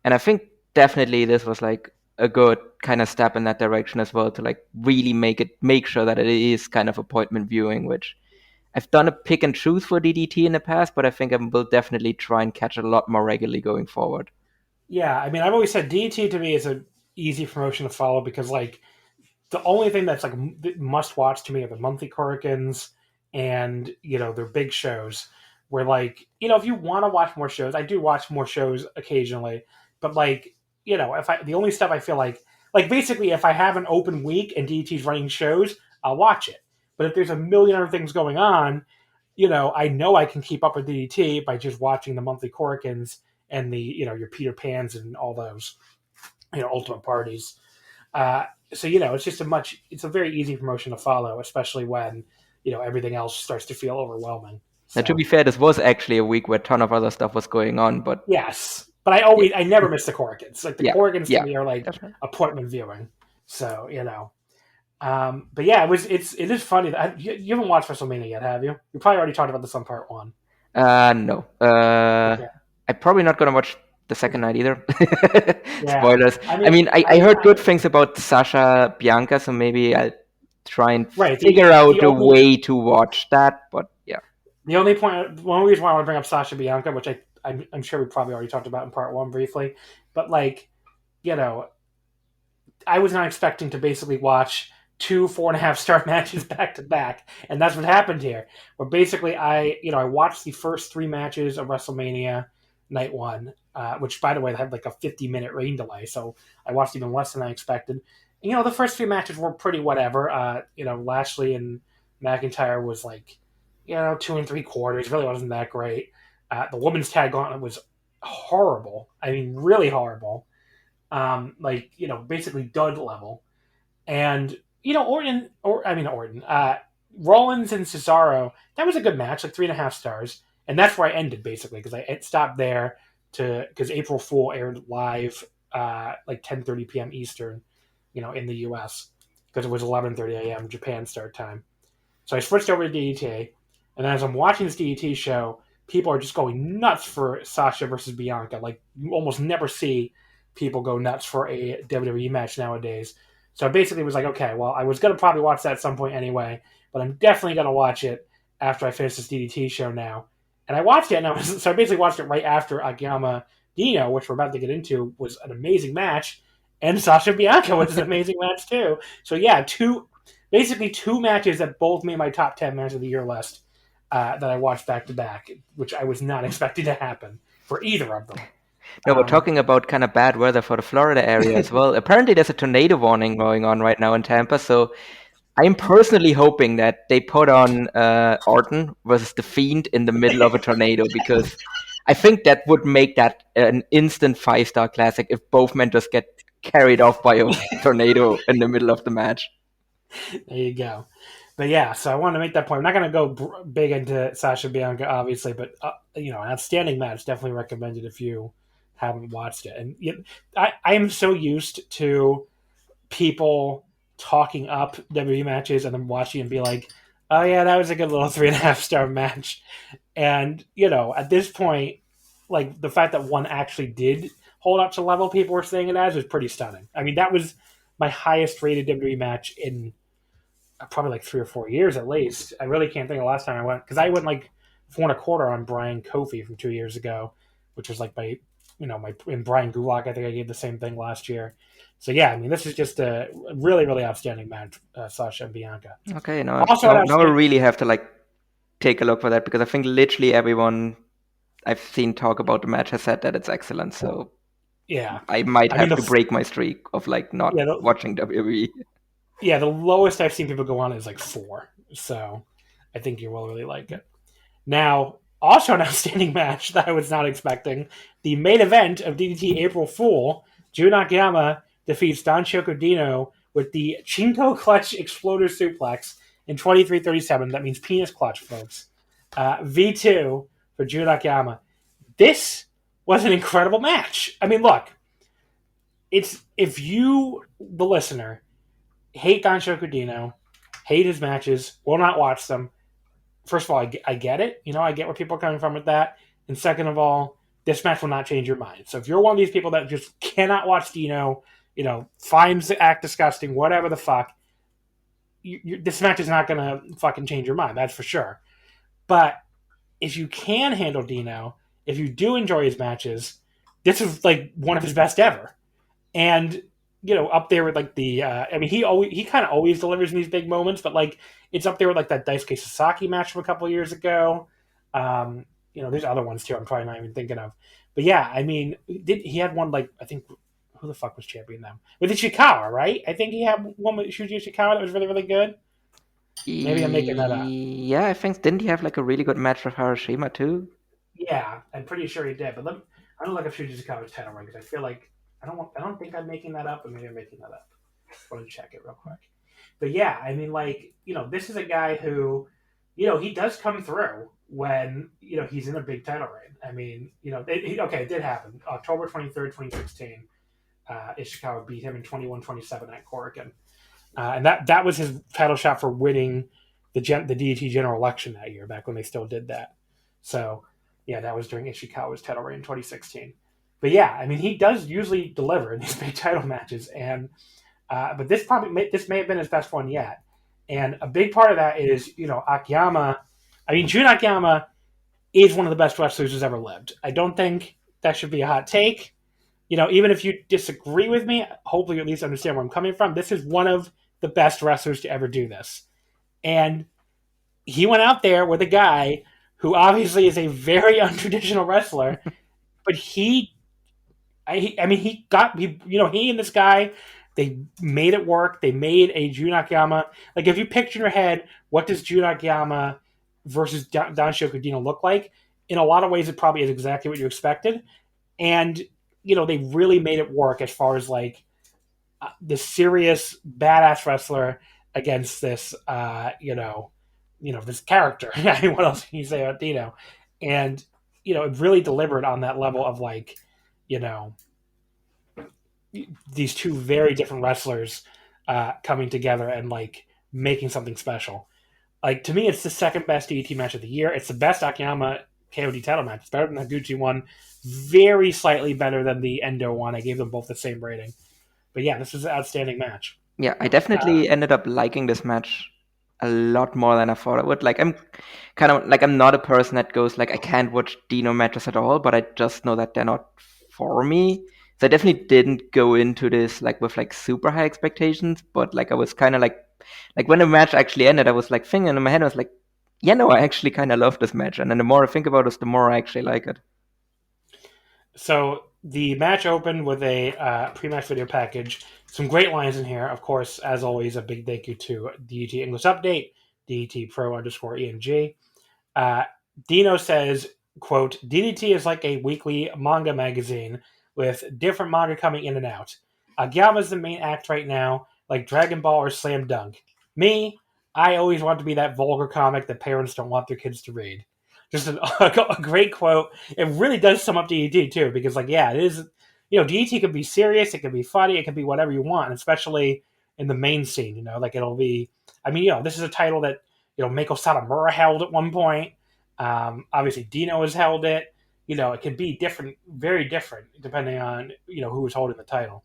And I think definitely this was a good kind of step in that direction as well to really make sure that it is kind of appointment viewing, which I've done a pick and choose for DDT in the past, but I think I will definitely try and catch it a lot more regularly going forward. Yeah, I mean, I've always said DDT to me is an easy promotion to follow because the only thing that's must watch to me are the monthly Korakuens and their big shows where if you want to watch more shows, I do watch more shows occasionally, but the only stuff I feel basically if I have an open week and DDT's running shows, I'll watch it. But if there's a million other things going on, I know I can keep up with DDT by just watching the monthly Korakuens and the your Peter Pans and all those Ultimate Parties. So it's just it's a very easy promotion to follow, especially when everything else starts to feel overwhelming. So. Now, to be fair, this was actually a week where a ton of other stuff was going on, but yes, but I never miss the Korakuens. The Korakuens to me are definitely appointment viewing. So But yeah, it is funny that you haven't watched WrestleMania yet, have you? You probably already talked about this on part 1. No. Okay. I'm probably not gonna watch the second night either. Yeah. Spoilers. I heard good things about Sasha Bianca, so maybe I'll try and right. figure out a way to watch that. But yeah. The only one reason why I want to bring up Sasha Bianca, which I'm sure we probably already talked about in part 1 briefly, but like, I was not expecting to basically watch 2 4.5-star matches back to back, and that's what happened here. Where basically I watched the first 3 matches of WrestleMania Night 1, which by the way had like a 50-minute rain delay, so I watched even less than I expected. And, the first 3 matches were pretty whatever. Lashley and McIntyre was like, 2 3/4, really wasn't that great. The women's tag gauntlet was horrible. I mean, really horrible. Basically dud level. And, Orton, Rollins and Cesaro, that was a good match, like 3.5 stars. And that's where I ended, basically, because I stopped there because April Fool aired live, like 10:30 p.m. Eastern, in the U.S., because it was 11:30 a.m. Japan start time. So I switched over to DDT, and as I'm watching this DDT show, people are just going nuts for Sasha versus Bianca. Like, you almost never see people go nuts for a WWE match nowadays. So I basically was like, okay, well, I was going to probably watch that at some point anyway, but I'm definitely going to watch it after I finish this DDT show now. And I watched it, and so I basically watched it right after Akiyama Dino, which we're about to get into, was an amazing match, and Sasha Bianca was an amazing match too. So yeah, basically two matches that both made my top 10 match of the year list that I watched back to back, which I was not expecting to happen for either of them. No, we're talking about kind of bad weather for the Florida area as well. Apparently, there's a tornado warning going on right now in Tampa. So I'm personally hoping that they put on Orton versus the Fiend in the middle of a tornado, because I think that would make that an instant 5-star classic if both men just get carried off by a tornado in the middle of the match. There you go. But yeah, so I wanted to make that point. I'm not going to go big into Sasha Bianca, obviously, but an outstanding match. Definitely recommended if you haven't watched it. And I am so used to people talking up WWE matches and then watching and be like, "Oh yeah, that was a good little 3.5-star match." And at this point, like, the fact that one actually did hold up to the level people were saying it as was pretty stunning. I mean, that was my highest rated WWE match in probably like 3 or 4 years at least. I really can't think of the last time I went, because I went like 4.25 on Brian Kofi from 2 years ago, which was like my and Brian Gulak. I think I gave the same thing last year. So yeah, I mean, this is just a really, really outstanding match, Sasha and Bianca. Okay, now I really have to take a look for that, because I think literally everyone I've seen talk about the match has said that it's excellent. So yeah, I might have to break my streak of not watching WWE. Yeah, the lowest I've seen people go on is like 4. So I think you will really like it. Now, also an outstanding match that I was not expecting. The main event of DDT April Fool, Jun Akiyama defeats Don Chocodino with the Chinko Clutch Exploder Suplex in 23:37. That means penis clutch, folks. V2 for Jun Akiyama. This was an incredible match. I mean, look, if you, the listener, hate Don Chocodino, hate his matches, will not watch them. First of all, I get it. I get where people are coming from with that. And second of all, this match will not change your mind. So if you're one of these people that just cannot watch Dino, finds the act disgusting, whatever the fuck, this match is not going to fucking change your mind. That's for sure. But if you can handle Dino, if you do enjoy his matches, this is like one of his best ever. And up there with like the he kind of always delivers in these big moments, but like it's up there with like that Daisuke Sasaki match from a couple of years ago. There's other ones too I'm probably not even thinking of. But yeah, I mean, he had one, like, I think, who the fuck was champion then? With Ishikawa, right? I think he had one with Shuji Ishikawa that was really, really good. Maybe I'm making that up. Yeah, I think, didn't he have like a really good match with Harashima too? Yeah, I'm pretty sure he did. But I'm gonna look up Shuji Ishikawa's title run, because I feel like I don't think I'm making that up, but maybe I'm making that up. I want to check it real quick. But yeah, I mean, like, this is a guy who, he does come through when, he's in a big title reign. I mean, it did happen. October 23rd, 2016, Ishikawa beat him in 21-27 at Korakuen. And that was his title shot for winning the DDT general election that year, back when they still did that. So, yeah, that was during Ishikawa's title reign in 2016. But yeah, I mean, he does usually deliver in these big title matches, and but this may have been his best one yet. And a big part of that is, Akiyama. I mean, Jun Akiyama is one of the best wrestlers who's ever lived. I don't think that should be a hot take. Even if you disagree with me, hopefully you at least understand where I'm coming from. This is one of the best wrestlers to ever do this. And he went out there with a guy who obviously is a very untraditional wrestler, but he and this guy, they made it work. They made a Jun Akiyama. Like, if you picture in your head, what does Jun Akiyama versus Don Shokudino look like? In a lot of ways, it probably is exactly what you expected. And, they really made it work as far as, like, the serious, badass wrestler against this, this character. I mean, what else can you say about Dino? And, it really delivered on that level of, like, these two very different wrestlers coming together and, like, making something special. Like, to me, it's the second best DDT match of the year. It's the best Akiyama KOD title match. It's better than the Gucci one. Very slightly better than the Endo one. I gave them both the same rating. But yeah, this was an outstanding match. Yeah, I definitely ended up liking this match a lot more than I thought I would. Like, I'm kind of like, I'm not a person that goes like, I can't watch Dino matches at all, but I just know that they're not for me. So I definitely didn't go into this like with like super high expectations, but like I was kind of like when the match actually ended, I was like thinking in my head, I was like, yeah, no, I actually kind of love this match. And then the more I think about it, the more I actually like it. So the match opened with a pre-match video package. Some great lines in here. Of course, as always, a big thank you to DDT English Update, DDT Pro _EMG. Dino says, quote, DDT is like a weekly manga magazine with different manga coming in and out. Agama's the main act right now, like Dragon Ball or Slam Dunk. Me, I always want to be that vulgar comic that parents don't want their kids to read. Just a great quote. It really does sum up DDT too, because it is, DDT can be serious, it can be funny, it can be whatever you want, especially in the main scene, like it'll be, this is a title that, Mako Satomura held at one point. Obviously Dino has held it. It can be different, very different, depending on, who was holding the title.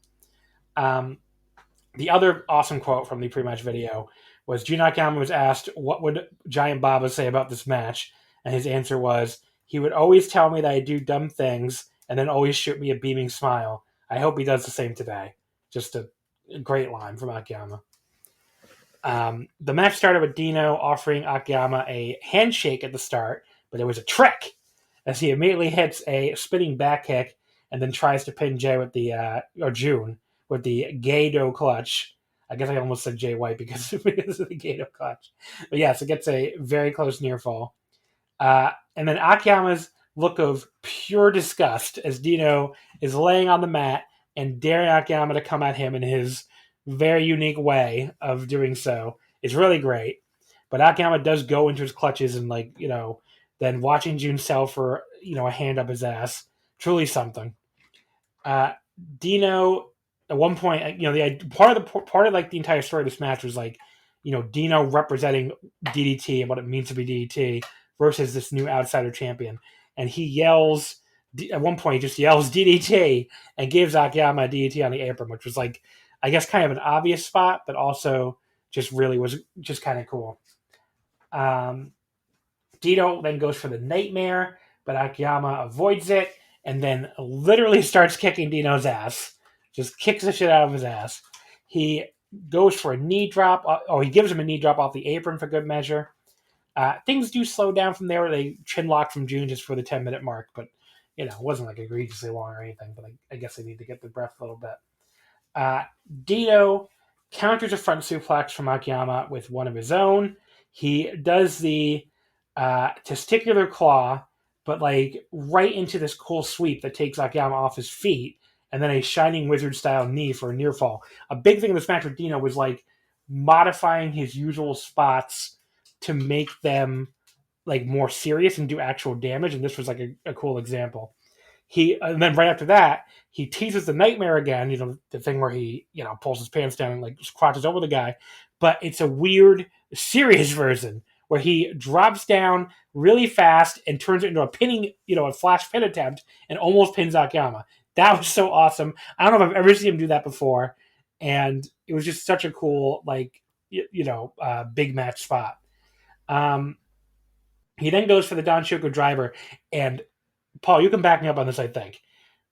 The other awesome quote from the pre-match video was Jun Akiyama was asked, what would Giant Baba say about this match? And his answer was, he would always tell me that I do dumb things and then always shoot me a beaming smile. I hope he does the same today. Just a great line from Akiyama. The match started with Dino offering Akiyama a handshake at the start, but it was a trick, as he immediately hits a spinning back kick and then tries to pin Jay with June with the Gado clutch. I guess I almost said Jay White because of the Gado clutch. But yes, it gets a very close near fall. And then Akiyama's look of pure disgust as Dino is laying on the mat and daring Akiyama to come at him in his very unique way of doing so is really great. But Akiyama does go into his clutches and, then watching June sell for, a hand up his ass. Truly something. Dino, at one point, part of the entire story of this match was Dino representing DDT and what it means to be DDT versus this new outsider champion. And he yells, at one point, he just yells DDT and gives Akiyama a DDT on the apron, which was I guess kind of an obvious spot, but also just really was just kind of cool. Dino then goes for the Nightmare, but Akiyama avoids it and then literally starts kicking Dino's ass. Just kicks the shit out of his ass. He goes for a knee drop, he gives him a knee drop off the apron for good measure. Things do slow down from there. They chin lock from June just for the 10-minute mark, but it wasn't egregiously long or anything. But I guess they need to get the breath a little bit. Dino counters a front suplex from Akiyama with one of his own. He does the testicular claw, but right into this cool sweep that takes Akiyama off his feet, and then a Shining Wizard style knee for a near fall. A big thing in this match with Dino was modifying his usual spots to make them more serious and do actual damage, and this was a cool example. And then right after that, he teases the nightmare again, the thing where he, pulls his pants down and like just crouches over the guy. But it's a weird, serious version where he drops down really fast and turns it into a pinning, a flash pin attempt and almost pins Akiyama. That was so awesome. I don't know if I've ever seen him do that before. And it was just such a cool, big match spot. He then goes for the Danshoku driver. And Paul, you can back me up on this, I think.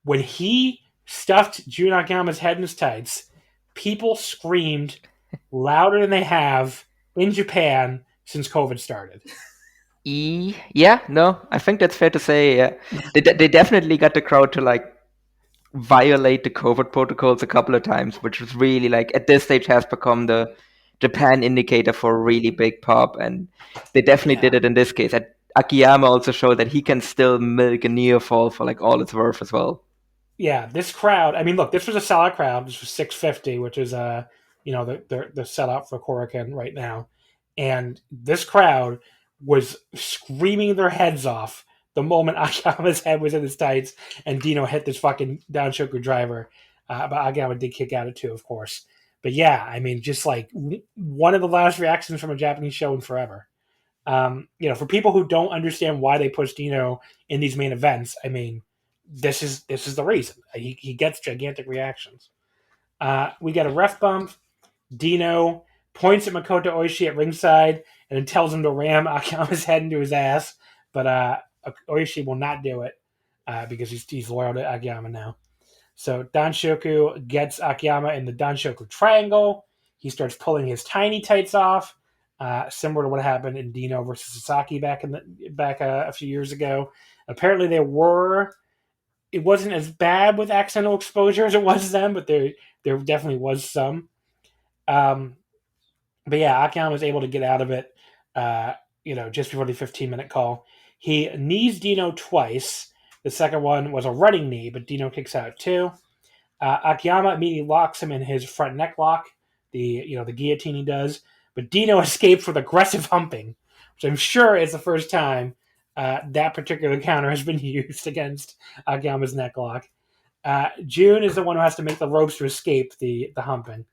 When he stuffed Jun Akiyama's head in his tights, people screamed louder than they have in Japan since COVID started. Yeah, no, I think that's fair to say. Yeah. They definitely got the crowd to like violate the COVID protocols a couple of times, which was really like at this stage has become the Japan indicator for a really big pop, and they definitely did it in this case. Akiyama also showed that he can still milk a near fall for like all it's worth as well. Yeah, this crowd. I mean, look, this was a sellout crowd. This was 650, which is the sellout for Korakuen right now, and this crowd was screaming their heads off the moment Akiyama's head was in his tights and Dino hit this fucking Danshoku driver. But Akiyama did kick out it too, of course. But yeah, I mean, just like one of the last reactions from a Japanese show in forever. For people who don't understand why they push Dino in these main events, I mean, this is the reason. He gets gigantic reactions. We get a ref bump. Dino points at Makoto Oishi at ringside and then tells him to ram Akiyama's head into his ass. But Oishi will not do it because he's loyal to Akiyama now. So Danshoku gets Akiyama in the Danshoku triangle. He starts pulling his tiny tights off, similar to what happened in Dino versus Sasaki back a few years ago. Apparently, it wasn't as bad with accidental exposure as it was then, but there definitely was some. But yeah, Akiyama was able to get out of it, just before the 15-minute call. He knees Dino twice. The second one was a running knee, but Dino kicks out too. Akiyama immediately locks him in his front neck lock, the guillotine he does. But Dino escapes with aggressive humping, which I'm sure is the first time that particular counter has been used against Akiyama's neck lock. Jun is the one who has to make the ropes to escape the humping.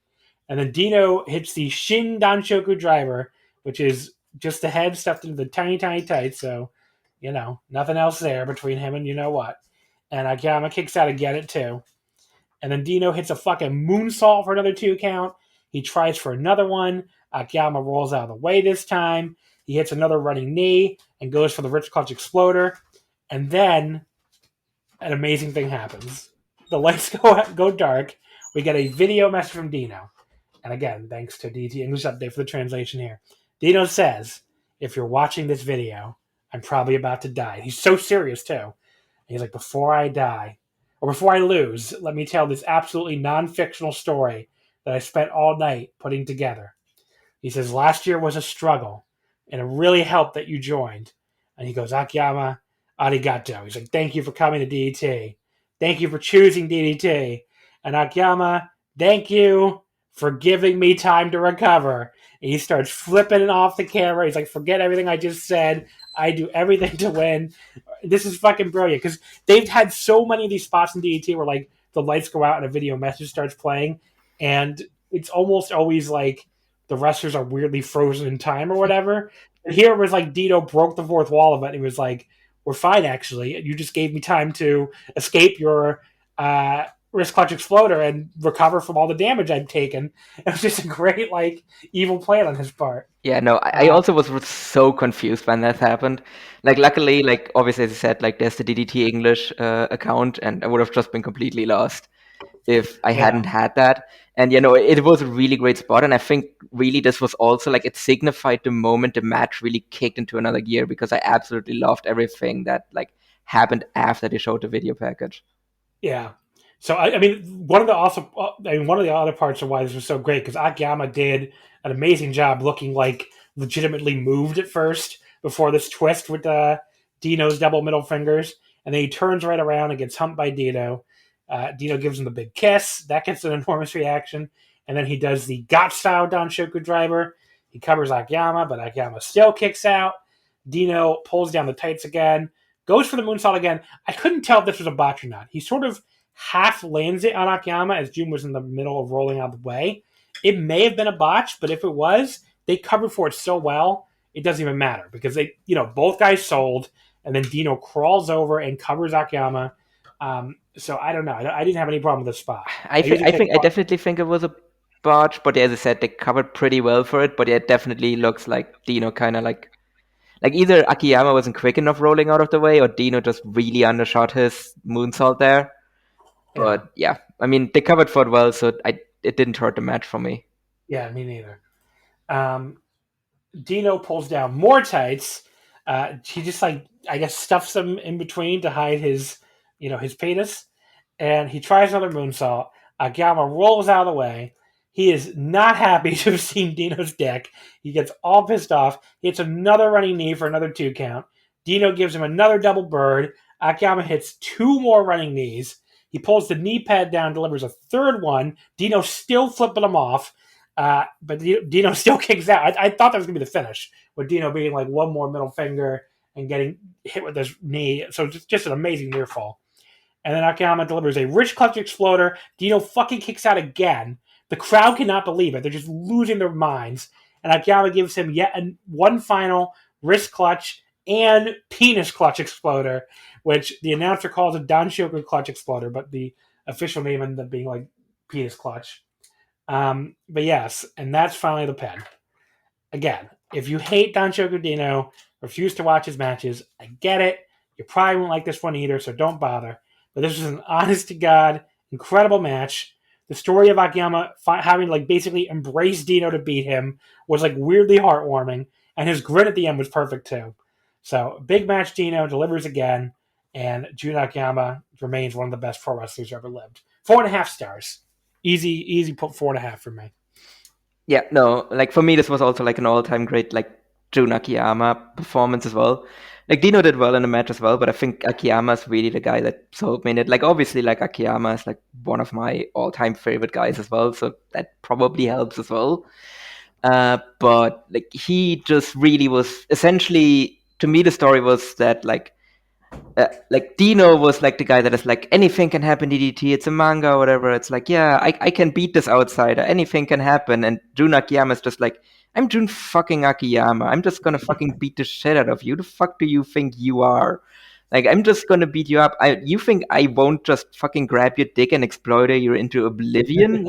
And then Dino hits the Shin Danshoku driver, which is just the head stuffed into the tiny, tiny tights. So, nothing else there between him and you know what. And Akiyama kicks out again at 2. And then Dino hits a fucking moonsault for another 2 count. He tries for another one. Akiyama rolls out of the way this time. He hits another running knee and goes for the Rich Clutch Exploder. And then an amazing thing happens. The lights go dark. We get a video message from Dino. And again, thanks to DDT English Update for the translation here. Dino says, if you're watching this video, I'm probably about to die. He's so serious, too. And he's like, before I die, or before I lose, let me tell this absolutely non-fictional story that I spent all night putting together. He says, last year was a struggle, and it really helped that you joined. And he goes, Akiyama, arigato. He's like, thank you for coming to DDT. Thank you for choosing DDT. And Akiyama, thank you for giving me time to recover. And he starts flipping it off the camera. He's like, forget everything I just said. I do everything to win. This is fucking brilliant because they've had so many of these spots in DDT where like the lights go out and a video message starts playing, and it's almost always like the wrestlers are weirdly frozen in time or whatever. And here it was like Dino broke the fourth wall of it. And he was like, we're fine, actually. You just gave me time to escape your wrist clutch exploder and recover from all the damage I'd taken. It was just a great, like, evil plan on his part. Yeah, no, I also was so confused when that happened. Like, luckily, like, obviously, as I said, like, there's the DDT English account, and I would have just been completely lost if I hadn't had that. And, it was a really great spot, and I think really this was also, like, it signified the moment the match really kicked into another gear, because I absolutely loved everything that, like, happened after they showed the video package. Yeah. So, I mean, one of the other parts of why this was so great, because Akiyama did an amazing job looking like legitimately moved at first before this twist with Dino's double middle fingers. And then he turns right around and gets humped by Dino. Dino gives him the big kiss. That gets an enormous reaction. And then he does the got-style Danshoku driver. He covers Akiyama, but Akiyama still kicks out. Dino pulls down the tights again, goes for the moonsault again. I couldn't tell if this was a botch or not. He sort of half lands it on Akiyama as Jun was in the middle of rolling out of the way. It may have been a botch, but if it was, they covered for it so well, it doesn't even matter because they, both guys sold, and then Dino crawls over and covers Akiyama. So I don't know. I didn't have any problem with the spot. I definitely think it was a botch, but as I said, they covered pretty well for it. But yeah, it definitely looks like Dino kind of like either Akiyama wasn't quick enough rolling out of the way, or Dino just really undershot his moonsault there. But yeah, I mean, they covered for it well, so it didn't hurt the match for me. Yeah, me neither. Dino pulls down more tights. He just I guess stuffs them in between to hide his penis, and he tries another moonsault. Akiyama rolls out of the way. He is not happy to have seen Dino's dick. He gets all pissed off. He hits another running knee for another 2 count. Dino gives him another double bird. Akiyama hits 2 more running knees. He pulls the knee pad down, delivers a third one. Dino still flipping him off. But Dino still kicks out. I thought that was going to be the finish, with Dino being like one more middle finger and getting hit with his knee. So just an amazing near fall. And then Akiyama delivers a rich clutch exploder. Dino fucking kicks out again. The crowd cannot believe it. They're just losing their minds. And Akiyama gives him yet one final wrist clutch and penis clutch exploder, which the announcer calls a Danshoku clutch exploder, but the official name ended up being like penis clutch. But yes, and that's finally the pin. Again, if you hate Danshoku Dino, refuse to watch his matches, I get it. You probably won't like this one either, so don't bother. But this was an honest-to-God, incredible match. The story of Akiyama having basically embraced Dino to beat him was weirdly heartwarming, and his grin at the end was perfect too. So, big match. Dino delivers again, and Jun Akiyama remains one of the best pro wrestlers who ever lived. 4.5 stars. Easy put 4.5 for me. Yeah, no, for me, this was also an all-time great Jun Akiyama performance as well. Dino did well in the match as well, but I think Akiyama is really the guy that sold me in it. Obviously, Akiyama is one of my all-time favorite guys as well, so that probably helps as well. But he just really was essentially, to me, the story was that Dino was the guy that is anything can happen, DDT, it's a manga or whatever. It's yeah, I can beat this outsider, anything can happen. And Jun Akiyama is just I'm Jun fucking Akiyama. I'm just gonna fucking beat the shit out of you. The fuck do you think you are? I'm just gonna beat you up. You think I won't just fucking grab your dick and exploit you into oblivion?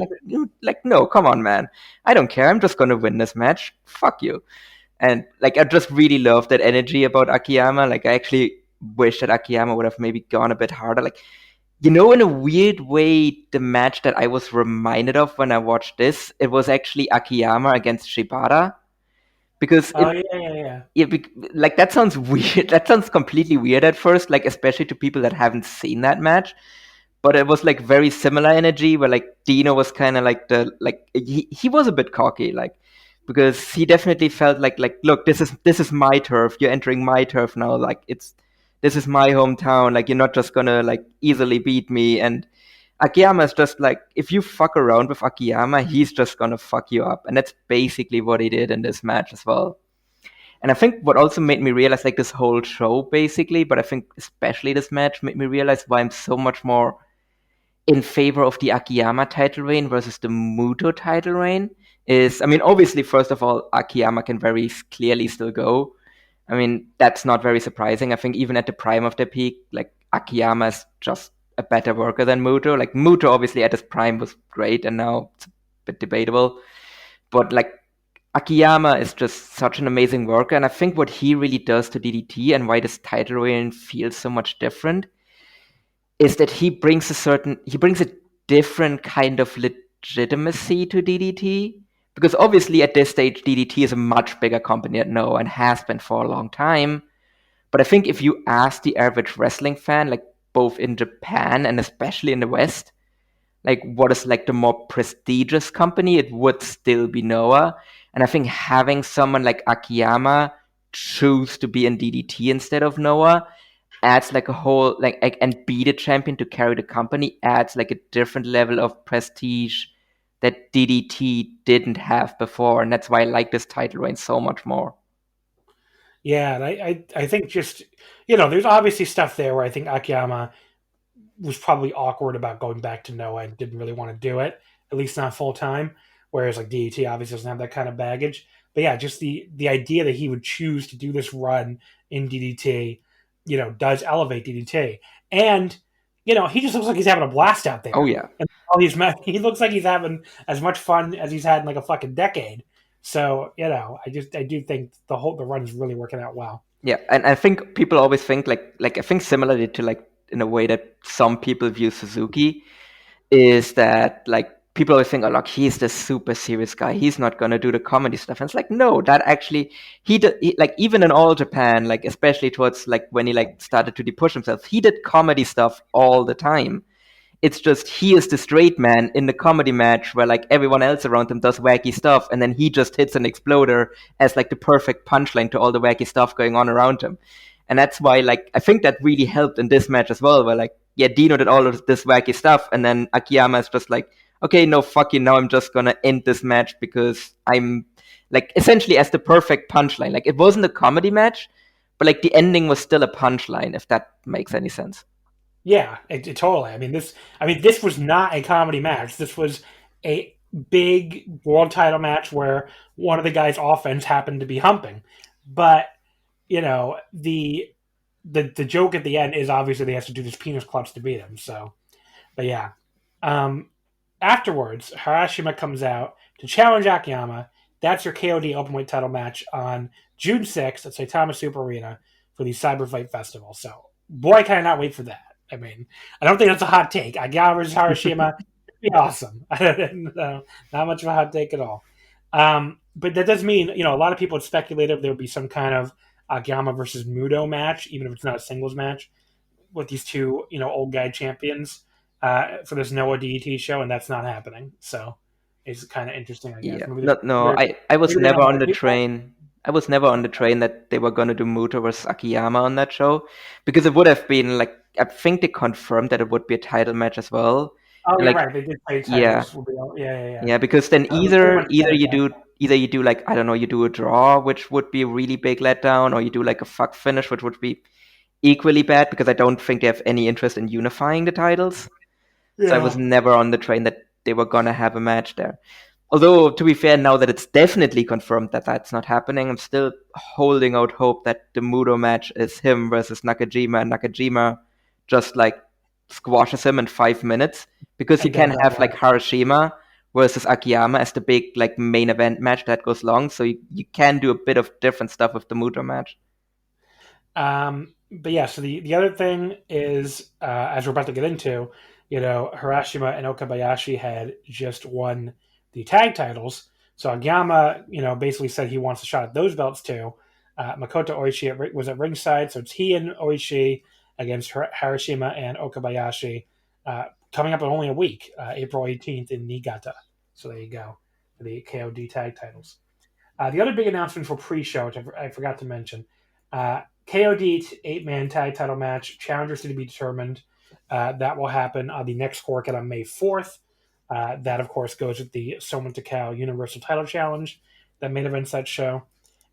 No, come on, man. I don't care. I'm just gonna win this match. Fuck you. And I just really love that energy about Akiyama. I actually wish that Akiyama would have maybe gone a bit harder. In a weird way, the match that I was reminded of when I watched this, it was actually Akiyama against Shibata. Because yeah. That sounds weird. That sounds completely weird at first, especially to people that haven't seen that match. But it was very similar energy, where Dino was kind of he was a bit cocky, because he definitely felt look, this is my turf. You're entering my turf now. This is my hometown. You're not just gonna easily beat me. And Akiyama is just if you fuck around with Akiyama, he's just gonna fuck you up. And that's basically what he did in this match as well. And I think what also made me realize this whole show basically, but I think especially this match made me realize why I'm so much more in favor of the Akiyama title reign versus the Muto title reign is, obviously, first of all, Akiyama can very clearly still go. That's not very surprising. I think even at the prime of their peak, Akiyama is just a better worker than Muto. Muto, obviously, at his prime was great, and now it's a bit debatable. But Akiyama is just such an amazing worker, and I think what he really does to DDT and why this title reign feels so much different is that he brings a different kind of legitimacy to DDT. Because obviously at this stage, DDT is a much bigger company than No and has been for a long time. But I think if you ask the average wrestling fan, both in Japan and especially in the West, what is the more prestigious company, it would still be Noah. And I think having someone like Akiyama choose to be in DDT instead of Noah adds a whole and be the champion to carry the company adds a different level of prestige that DDT didn't have before, and that's why I like this title reign so much more. Yeah, and I think just, there's obviously stuff there where I think Akiyama was probably awkward about going back to Noah and didn't really want to do it, at least not full time. Whereas like DDT obviously doesn't have that kind of baggage. But yeah, just the idea that he would choose to do this run in DDT, does elevate DDT. And he just looks like he's having a blast out there. Oh yeah. And he looks like he's having as much fun as he's had in like a fucking decade. So I do think the run is really working out well. Yeah, and I think people always think like I think similarly to like in a way that some people view Suzuki is that like people always think, oh look, he's this super serious guy. He's not gonna do the comedy stuff. And it's like, no, that actually he like even in All Japan, like especially towards like when he like started to push himself, he did comedy stuff all the time. It's just he is the straight man in the comedy match where like everyone else around him does wacky stuff, and then he just hits an exploder as like the perfect punchline to all the wacky stuff going on around him. And that's why like I think that really helped in this match as well, where like yeah, Dino did all of this wacky stuff, and then Akiyama is just like, okay, no, fuck you, now I'm just gonna end this match because I'm like essentially as the perfect punchline. Like it wasn't a comedy match, but like the ending was still a punchline, if that makes any sense. Yeah, it totally. This was not a comedy match. This was a big world title match where one of the guys' offense happened to be humping. But the joke at the end is obviously they have to do this penis clutch to beat him. So, but yeah. Afterwards, Harashima comes out to challenge Akiyama. That's your KOD Openweight title match on June 6th at Saitama Super Arena for the Cyber Fight Festival. So, boy, can I not wait for that. I don't think that's a hot take. Akiyama versus Harashima would be awesome. No, not much of a hot take at all. But that does mean, a lot of people had speculated there would be some kind of Akiyama versus Muto match, even if it's not a singles match, with these two, old guy champions for this Noah DET show, and that's not happening. So it's kind of interesting, I guess. Yeah. No, I was never on the train. I was never on the train that they were going to do Muto versus Akiyama on that show, because it would have been like, I think they confirmed that it would be a title match as well. Oh, and you're like, right. They did say yeah, titles will be all, yeah. yeah, because then either you do like, I don't know, you do a draw, which would be a really big letdown, or you do like a fuck finish, which would be equally bad, because I don't think they have any interest in unifying the titles. Yeah. So I was never on the train that they were gonna have a match there. Although, to be fair, now that it's definitely confirmed that that's not happening, I'm still holding out hope that the Muto match is him versus Nakajima, and Nakajima just like squashes him in 5 minutes, because you can have like Harashima versus Akiyama as the big like main event match that goes long, so you can do a bit of different stuff with the Muto match. But yeah, so the other thing is, as we're about to get into, Harashima and Okabayashi had just won the tag titles. So Akiyama, basically said he wants a shot at those belts too. Makoto Oishi was at ringside, so it's he and Oishi against Harashima and Okabayashi, coming up in only a week, April 18th in Niigata. So there you go, for the KOD tag titles. The other big announcement for pre-show, which I forgot to mention, KOD 8-man tag title match, challengers to be determined. That will happen on the next Korakuen on May 4th. That, of course, goes with the Soma Takao Universal Title Challenge that main events that show.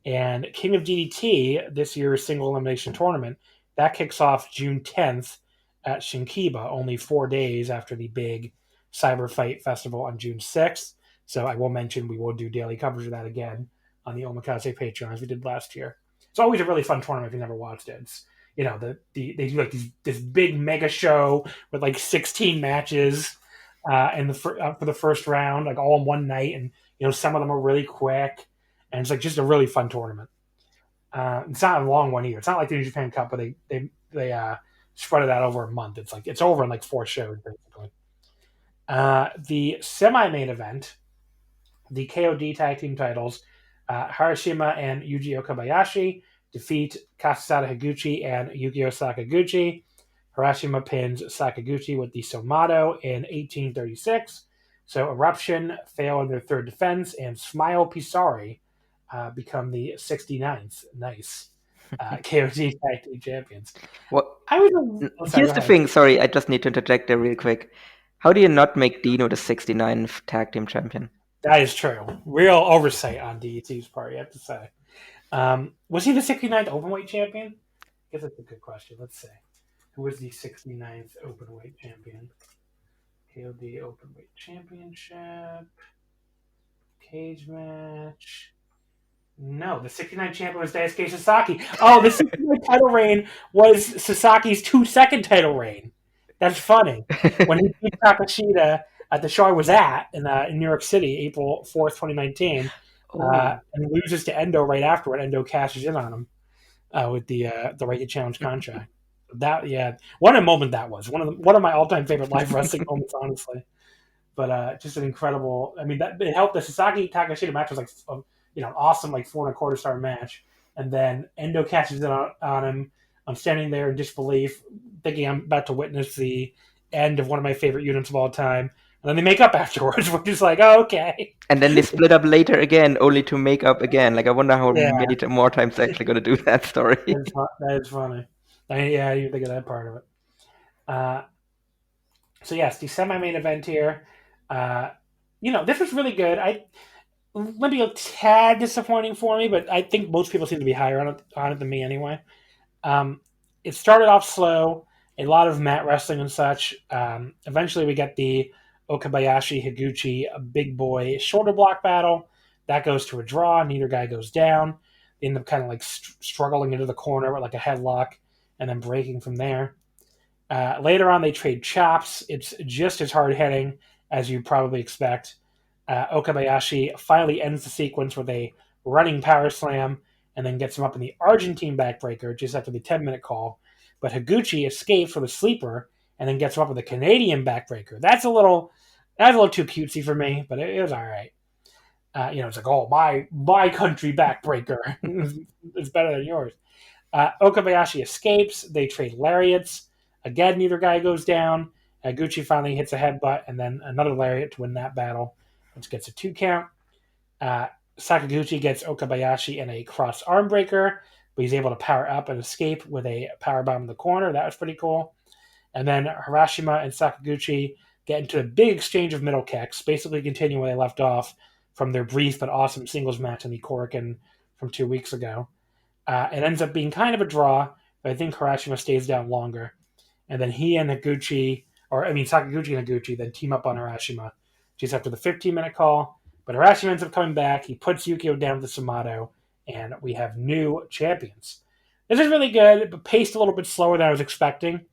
And King of DDT, this year's single elimination tournament, that kicks off June 10th at Shinkiba, only 4 days after the big Cyber Fight Festival on June 6th. So I will mention we will do daily coverage of that again on the Omakase Patreon as we did last year. It's always a really fun tournament if you never watched it. It's, they do like this big mega show with like 16 matches for the first round, like all in one night, and some of them are really quick, and it's like just a really fun tournament. It's not a long one either. It's not like the New Japan Cup, but they spread it out over a month. It's over in like 4 shows basically. The semi-main event, the KOD tag team titles, Harashima and Yuji Okabayashi defeat Kasasada Higuchi and Yukio Sakaguchi. Harashima pins Sakaguchi with the Somato in 1836. So Eruption fail in their third defense, and Smile Pisari become the 69th. Nice. KOD tag team champions. Here's the thing. Sorry, I just need to interject there real quick. How do you not make Dino the 69th tag team champion? That is true. Real oversight on DET's part, you have to say. Was he the 69th openweight champion? I guess that's a good question. Let's see. Who was the 69th openweight champion? KOD openweight championship. Cage match. No, the 69 champion was Daisuke Sasaki. Oh, the 69 title reign was Sasaki's 2-second title reign. That's funny. When he beat Takashita at the show I was at in New York City, April 4th, 2019, Oh, and loses to Endo right afterward. Endo cashes in on him with the right to challenge contract. What a moment that was. One of my all time favorite live wrestling moments, honestly. But just an incredible. I mean, that it helped. The Sasaki Takashita match was like awesome, like 4.25 star match, and then Endo catches it on him. I'm standing there in disbelief, thinking I'm about to witness the end of one of my favorite units of all time, and then they make up afterwards. We're just like, oh, okay. and then they split up later again, only to make up again. Like, I wonder how Yeah, many more times they're actually going to do that story. that is funny. I didn't even think of that part of it. Uh, so yes, the semi-main event here. This was really good. Maybe a tad disappointing for me, but I think most people seem to be higher on it than me anyway. It started off slow, a lot of mat wrestling and such. Eventually, we get the Okabayashi Higuchi big boy shoulder block battle. That goes to a draw. Neither guy goes down. They end up kind of like struggling into the corner with like a headlock and then breaking from there. Later on, they trade chops. It's just as hard hitting as you probably expect. Okabayashi finally ends the sequence with a running power slam and then gets him up in the Argentine backbreaker just after the 10-minute call. But Higuchi escapes from a sleeper and then gets him up with a Canadian backbreaker. That's a little too cutesy for me, but it was all right. It's like, oh, my country backbreaker is better than yours. Okabayashi escapes. They trade lariats. Again, neither guy goes down. Gucci finally hits a headbutt and then another lariat to win that battle, which gets a 2 count. Sakaguchi gets Okabayashi in a cross arm breaker, but he's able to power up and escape with a power bomb in the corner. That was pretty cool. And then Harashima and Sakaguchi get into a big exchange of middle kicks, basically continuing where they left off from their brief but awesome singles match in the Korakuen from 2 weeks ago. It ends up being kind of a draw, but I think Harashima stays down longer. And then he and Sakaguchi and Higuchi then team up on Harashima just after the 15-minute call. But Harashima ends up coming back. He puts Yukio down with the Samato, and we have new champions. This is really good, but paced a little bit slower than I was expecting,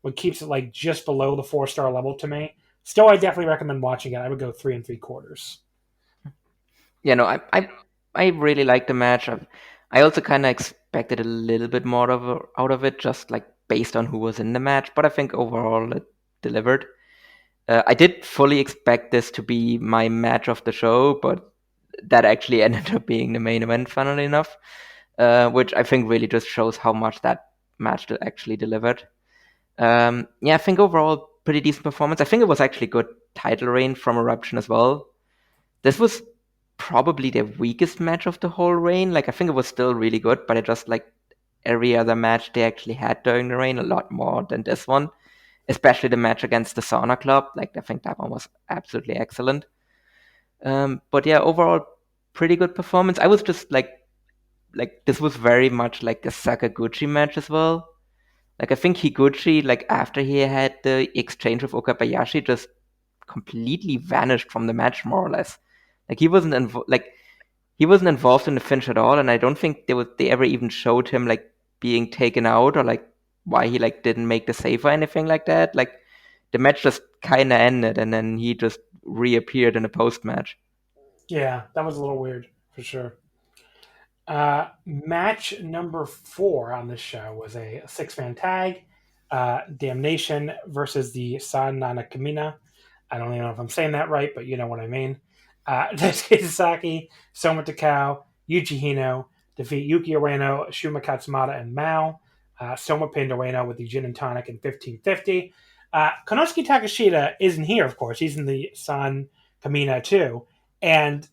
what keeps it like just below the 4-star level to me. Still, I definitely recommend watching it. I would go 3 3/4. I really liked the match. I also kind of expected a little bit more out of it, just like based on who was in the match. But I think overall it delivered. I did fully expect this to be my match of the show, but that actually ended up being the main event, funnily enough, which I think really just shows how much that match actually delivered. I think overall pretty decent performance. I think it was actually good title reign from Eruption as well. This was probably the weakest match of the whole reign. Like, I think it was still really good, but it just like every other match they actually had during the reign a lot more than this one. Especially the match against the Sauna Club. Like, I think that one was absolutely excellent. But yeah, overall, pretty good performance. I was just like this was very much like a Sakaguchi match as well. Like, I think Higuchi, like after he had the exchange with Okabayashi, just completely vanished from the match more or less. Like he wasn't involved in the finish at all, and I don't think they ever even showed him like being taken out or like why he like didn't make the save or anything like that. Like the match just kind of ended, and then he just reappeared in a post match. Yeah, that was a little weird for sure. Match number 4 on this show was a 6-man tag. Damnation versus the San Nanakamina. I don't even know if I'm saying that right, but you know what I mean. Daisuke Sasaki, Soma Takao, Yuji Hino defeat Yuki Ueno, Shuma Katsumata, and Mao. Soma pinned Ueno with the Gin and Tonic in 1550. Konosuke Takashita isn't here, of course. He's in the San Kamina too. And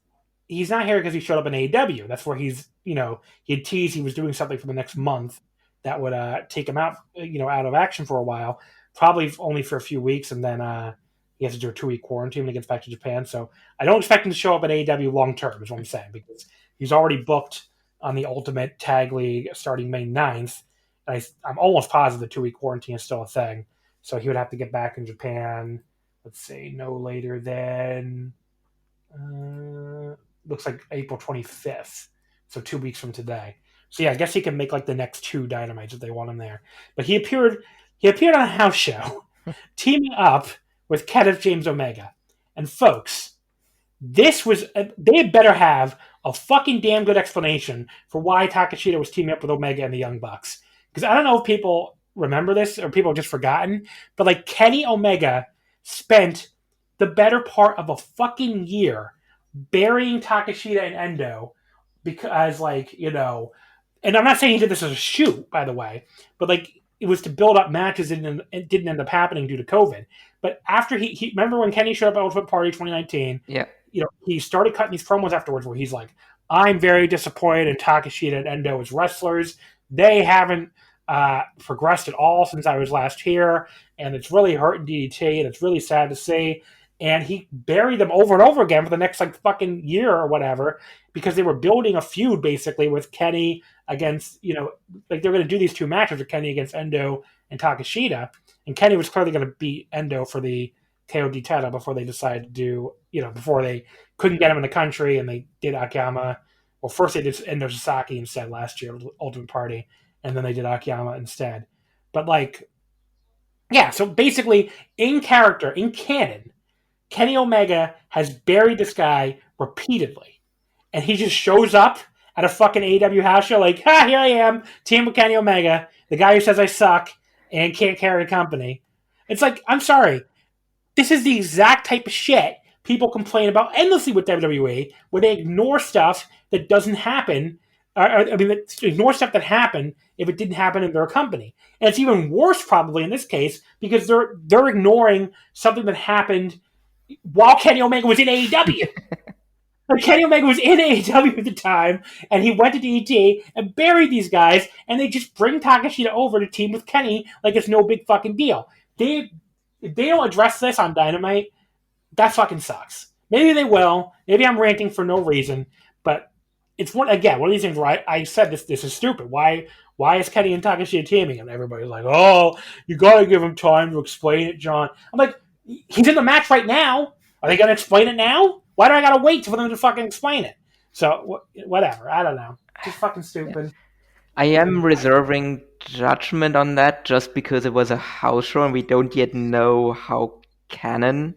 he's not here because he showed up in AEW. That's where he had teased he was doing something for the next month that would take him out, out of action for a while, probably only for a few weeks, and then he has to do a 2-week quarantine when he gets back to Japan. So I don't expect him to show up at AEW long term, is what I'm saying, because he's already booked on the Ultimate Tag League starting May 9th. And I'm almost positive the 2-week quarantine is still a thing. So he would have to get back in Japan, let's say, no later than, looks like April 25th. So 2 weeks from today. So yeah, I guess he can make like the next 2 Dynamites if they want him there. But he appeared on a house show teaming up with Kenneth James Omega. And folks, this was they had better have a fucking damn good explanation for why Takeshita was teaming up with Omega and the Young Bucks. Because I don't know if people remember this or people have just forgotten, but like Kenny Omega spent the better part of a fucking year burying Takeshita and Endo because, like, you know, and I'm not saying he did this as a shoot, by the way, but like it was to build up matches and it didn't end up happening due to COVID. But after he remember when Kenny showed up at Ultimate Party 2019, Yeah. you know, he started cutting these promos afterwards where he's like, I'm very disappointed in Takeshita and Endo as wrestlers. They haven't progressed at all since I was last here, and it's really hurting DDT, and it's really sad to see. And he buried them over and over again for the next like fucking year or whatever because they were building a feud basically with Kenny against, you know, like they were going to do these 2 matches with Kenny against Endo and Takeshita, and Kenny was clearly going to beat Endo for the KOD title before they decided to do, you know, before they couldn't get him in the country and they did Akiyama. Well, first they did Endo Sasaki instead last year, Ultimate Party, and then they did Akiyama instead. But like, yeah, so basically in character, in canon, Kenny Omega has buried this guy repeatedly. And he just shows up at a fucking AEW house show like, ha, here I am, team with Kenny Omega, the guy who says I suck and can't carry a company. It's like, I'm sorry. This is the exact type of shit people complain about endlessly with WWE, where they ignore stuff that doesn't happen. Ignore stuff that happened if it didn't happen in their company. And it's even worse probably in this case because they're ignoring something that happened while Kenny Omega was in AEW. Like Kenny Omega was in AEW at the time, and he went to DDT and buried these guys, and they just bring Takeshita over to team with Kenny like it's no big fucking deal. If they don't address this on Dynamite, that fucking sucks. Maybe they will. Maybe I'm ranting for no reason, but it's one of these things where I said this is stupid. Why is Kenny and Takeshita teaming? And everybody's like, oh, you gotta give him time to explain it, John. I'm like, he's in the match right now. Are they gonna explain it now? Why do I gotta wait for them to fucking explain it? So whatever. I don't know. Just fucking stupid. Yeah. I am reserving judgment on that just because it was a house show and we don't yet know how canon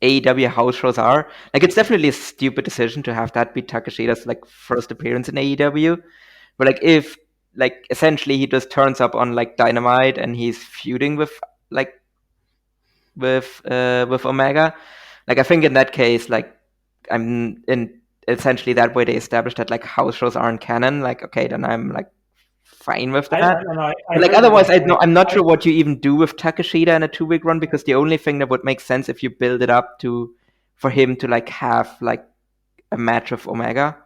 AEW house shows are. Like, it's definitely a stupid decision to have that be Takeshita's like first appearance in AEW. But like, if like essentially he just turns up on like Dynamite and he's feuding with Omega, like I think in that case, like I'm in essentially that way they established that like house shows aren't canon. Like, okay, then I'm like fine with that. I don't know. Like otherwise, I'm not sure what you even do with Takeshita in a 2-week run, because the only thing that would make sense if you build it up for him to like have like a match with Omega.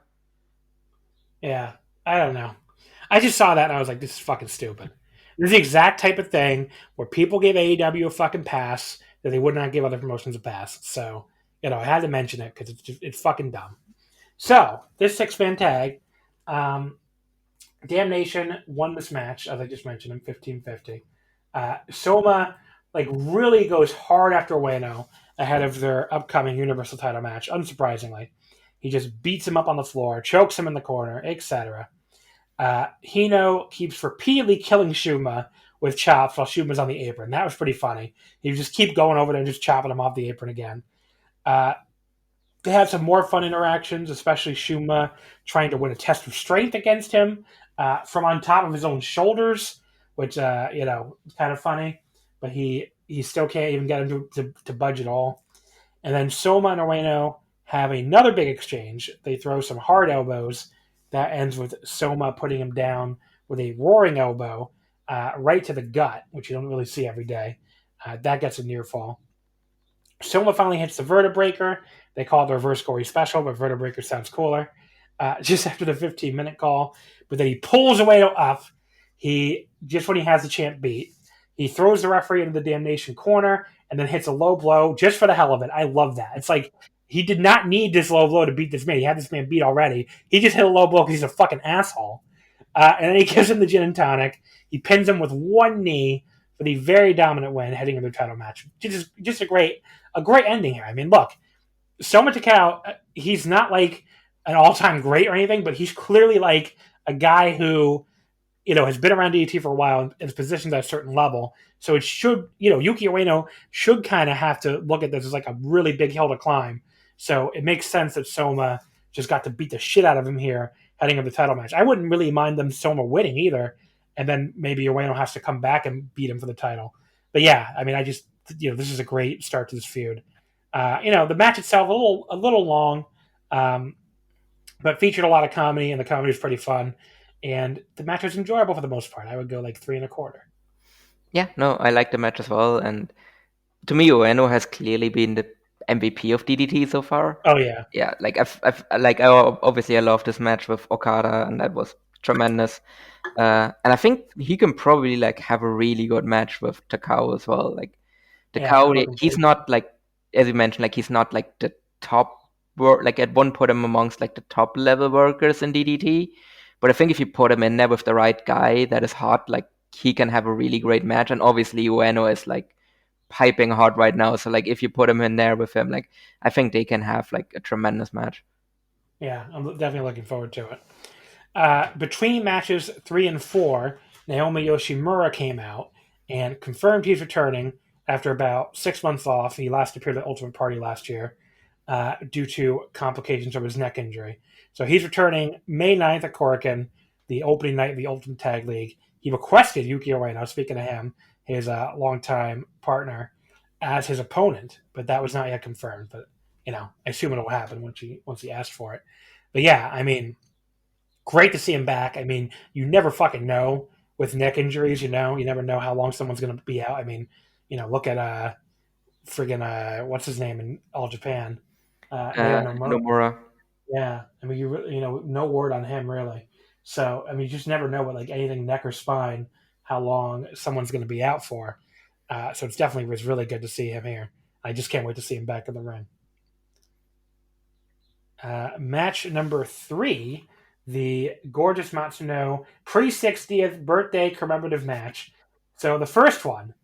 Yeah, I don't know. I just saw that and I was like, this is fucking stupid. This is the exact type of thing where people give AEW a fucking pass that they would not give other promotions a pass. So, you know, I had to mention it because it's fucking dumb. So, this 6-man tag, Damnation won this match, as I just mentioned, in 1550. Soma like really goes hard after Ueno ahead of their upcoming Universal title match, unsurprisingly. He just beats him up on the floor, chokes him in the corner, etc. Hino keeps repeatedly killing Shuma with chops while Shuma's on the apron. That was pretty funny. He would just keep going over there and just chopping him off the apron again. They had some more fun interactions, especially Shuma trying to win a test of strength against him from on top of his own shoulders, which, is kind of funny. But he still can't even get him to budge at all. And then Soma and Ueno have another big exchange. They throw some hard elbows. That ends with Soma putting him down with a roaring elbow right to the gut, which you don't really see every day. That gets a near fall. Soma finally hits the vertebreaker. They call it the reverse gory special, but vertebreaker sounds cooler. Just after the 15-minute call. But then he pulls Ueno up. Just when he has the champ beat, he throws the referee into the damnation corner and then hits a low blow just for the hell of it. I love that. It's like he did not need this low blow to beat this man. He had this man beat already. He just hit a low blow because he's a fucking asshole. And then he gives him the gin and tonic. He pins him with one knee for the very dominant win, heading into the title match. Just a great ending here. I mean, look, Soma Takao, he's not like an all-time great or anything, but he's clearly like a guy who, has been around DDT for a while and is positioned at a certain level. So it should, Yuki Ueno should kind of have to look at this as like a really big hill to climb. So it makes sense that Soma just got to beat the shit out of him here heading into the title match. I wouldn't really mind them Soma winning either. And then maybe Ueno has to come back and beat him for the title. But yeah, I mean, this is a great start to this feud. The match itself, a little long, but featured a lot of comedy, and the comedy was pretty fun. And the match was enjoyable for the most part. I would go like 3.25. Yeah, no, I like the match as well. And to me, Ueno has clearly been the MVP of DDT so far. Oh yeah, yeah. Obviously I love this match with Okada, and that was tremendous. And I think he can probably like have a really good match with Takao as well. Like Takao, he's not like, as you mentioned, like he's not like the top like at one put him amongst like the top level workers in DDT. But I think if you put him in there with the right guy that is hot, like he can have a really great match. And obviously Ueno is like piping hard right now. So like if you put him in there with him, like I think they can have like a tremendous match. Yeah, I'm definitely looking forward to it. Between matches 3 and 4, Naomi Yoshimura came out and confirmed he's returning after about 6 months off. He last appeared at Ultimate Party last year due to complications of his neck injury. So he's returning May 9th at Korakuen, the opening night of the Ultimate Tag League. He requested Yuki Ueno, speaking of him, his longtime partner, as his opponent, but that was not yet confirmed. But, I assume it'll happen once he asked for it. But yeah, I mean, great to see him back. I mean, you never fucking know with neck injuries, you never know how long someone's going to be out. I mean, look at friggin' what's his name in All Japan? Nomura. Yeah, I mean, no word on him really. So I mean, you just never know with like anything neck or spine how long someone's going to be out for. So it's definitely was really good to see him here. I just can't wait to see him back in the ring. Match number 3, the Gorgeous Matsuno pre-60th birthday commemorative match. So the first one,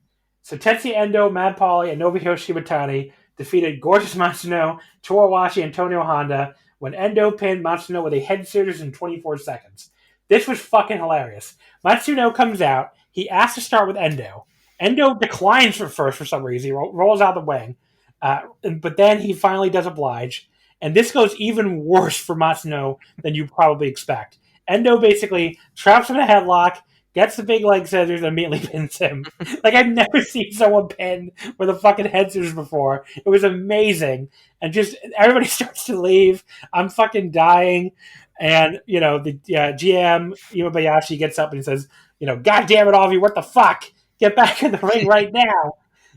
Tetsuya Endo, Mad Pauly, and Nobuhiro Shimatani defeated Gorgeous Matsuno, Torawashi, and Antonio Honda when Endo pinned Matsuno with a head scissors in 24 seconds. This was fucking hilarious. Matsuno comes out. He asks to start with Endo. Endo declines for some reason. He rolls out the way. But then he finally does oblige. And this goes even worse for Matsuno than you probably expect. Endo basically traps him in a headlock, gets the big leg scissors, and immediately pins him. Like, I've never seen someone pin with a fucking head scissors before. It was amazing. And just everybody starts to leave. I'm fucking dying. And, the GM, Iwabayashi, gets up and he says, God damn it, all of you, what the fuck? Get back in the ring right now.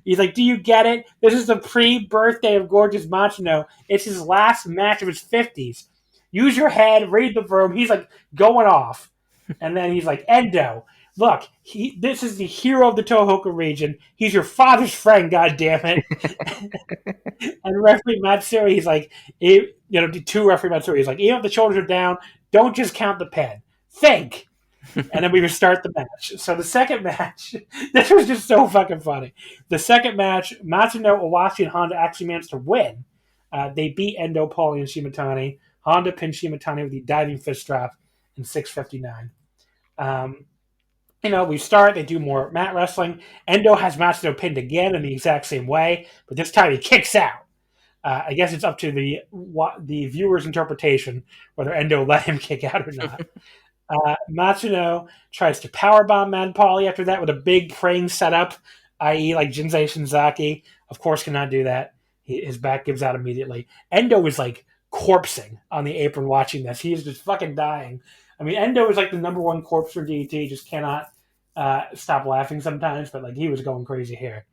He's like, do you get it? This is the pre-birthday of Gorgeous Matsuno. It's his last match of his 50s. Use your head, read the room. He's like going off. And then he's like, Endo, look, this is the hero of the Tohoku region. He's your father's friend, goddammit. And referee Matsuri, he's like, to referee Matsuri, he's like, even if the shoulders are down, don't just count the pin. Think. And then we restart the match. So the second match, this was just so fucking funny. The second match, Matsuno, Owashi, and Honda actually managed to win. They beat Endo, Pauly, and Shimatani. Honda pinned Shimatani with the diving fist drop in 6:59. We start, they do more mat wrestling. Endo has Matsuno pinned again in the exact same way, but this time he kicks out. I guess it's up to the viewer's interpretation whether Endo let him kick out or not. Matsuno tries to powerbomb Mad Pauly after that with a big praying setup, i.e. like Jinsei Shinzaki. Of course cannot do that. His back gives out immediately. Endo is like corpsing on the apron watching this. He is just fucking dying. I mean, Endo is like the number one corpse for DDT. Just cannot stop laughing sometimes, but like he was going crazy here.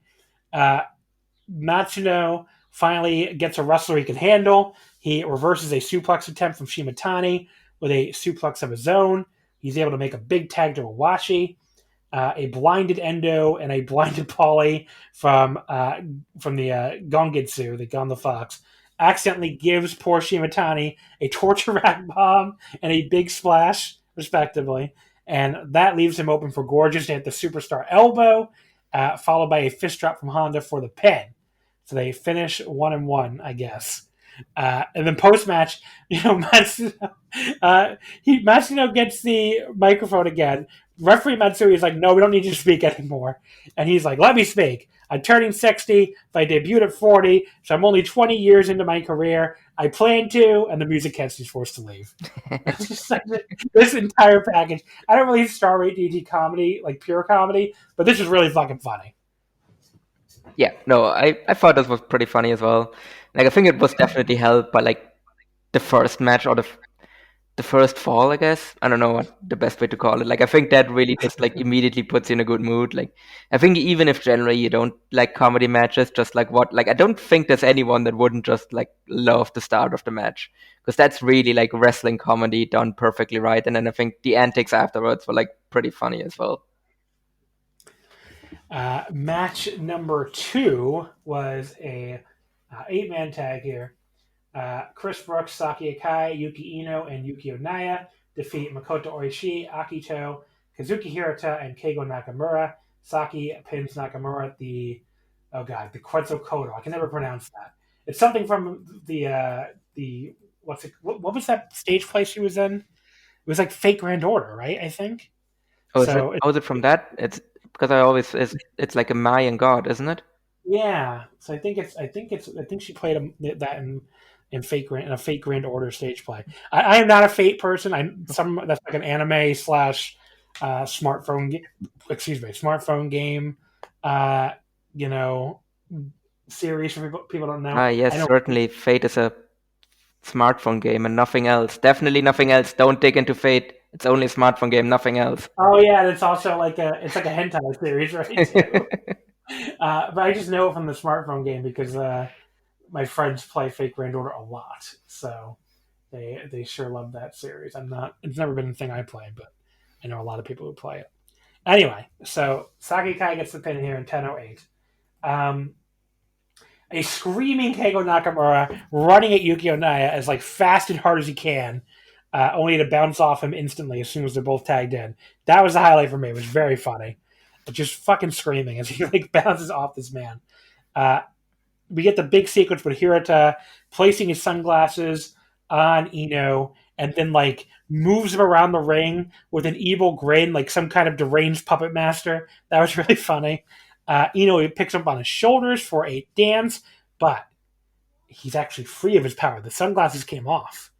Matsuno finally gets a wrestler he can handle. He reverses a suplex attempt from Shimatani with a suplex of his own. He's able to make a big tag to Iwashi, a blinded Endo, and a blinded Pauly from the Gongitsu, the Gon the Fox. accidentally gives poor Shimatani a torture rack bomb and a big splash, respectively. And that leaves him open for Gorgeous to hit the superstar elbow, followed by a fist drop from Honda for the pin. So they finish 1-1, I guess. And then post match, Matsuno, Matsuno gets the microphone again. Referee Matsui is like, no, we don't need you to speak anymore. And he's like, let me speak. I'm turning 60. I debuted at 40, so I'm only 20 years into my career. I plan to, and the music hits. He's forced to leave. This entire package. I don't really star rate DT comedy, like pure comedy, but this is really fucking funny. Yeah, no, I thought this was pretty funny as well. Like, I think it was definitely helped by like the first match or the first fall, I guess. I don't know what the best way to call it. Like, I think that really just like immediately puts you in a good mood. Like, I think even if generally you don't like comedy matches, just like I don't think there's anyone that wouldn't just like love the start of the match, because that's really like wrestling comedy done perfectly right. And then I think the antics afterwards were like pretty funny as well. Match number 2 was a 8-man tag here. Chris Brooks, Saki Akai, Yuki Ino, and Yuki Onaya defeat Makoto Oishi, Akito, Kazuki Hirata, and Keigo Nakamura. Saki pins Nakamura at the Quetzalcoatl. I can never pronounce that. It's something from the what was that stage play she was in? It was like Fake Grand Order, right? I think. Oh, is it from that? It's because it's like a Mayan god, isn't it? Yeah. So I think she played that in a Fake Grand Order stage play. I am not a Fate person. That's like an anime slash smartphone game. Series for people don't know. Yes, certainly. Fate is a smartphone game and nothing else. Definitely nothing else. Don't dig into Fate. It's only a smartphone game, nothing else. Oh yeah, it's also like a hentai series, right? But I just know it from the smartphone game because my friends play Fake Grand Order a lot, so they sure love that series. It's never been a thing I play, but I know a lot of people who play it. Anyway, so Saki Kai gets the pin here in 10:08. A screaming Keigo Nakamura running at Yuki Onaya as like fast and hard as he can, only to bounce off him instantly as soon as they're both tagged in. That was the highlight for me. It was very funny. Just fucking screaming as he like bounces off this man. We get the big sequence with Hirata placing his sunglasses on Ino and then like moves him around the ring with an evil grin, like some kind of deranged puppet master. That was really funny. Ino picks him up on his shoulders for a dance, but he's actually free of his power. The sunglasses came off.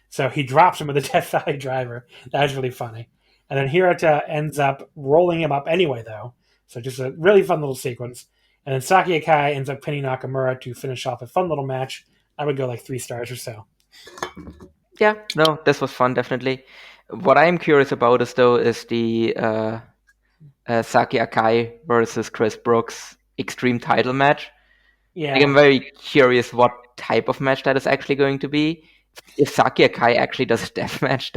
So he drops him with a Death Valley driver. That was really funny. And then Hirata ends up rolling him up anyway, though. So just a really fun little sequence. And then Saki Akai ends up pinning Nakamura to finish off a fun little match. I would go like 3 stars or so. Yeah, no, this was fun, definitely. What I'm curious about is the Saki Akai versus Chris Brooks Extreme title match. Yeah. Like, I'm very curious what type of match that is actually going to be. If Saki Akai actually does a death match,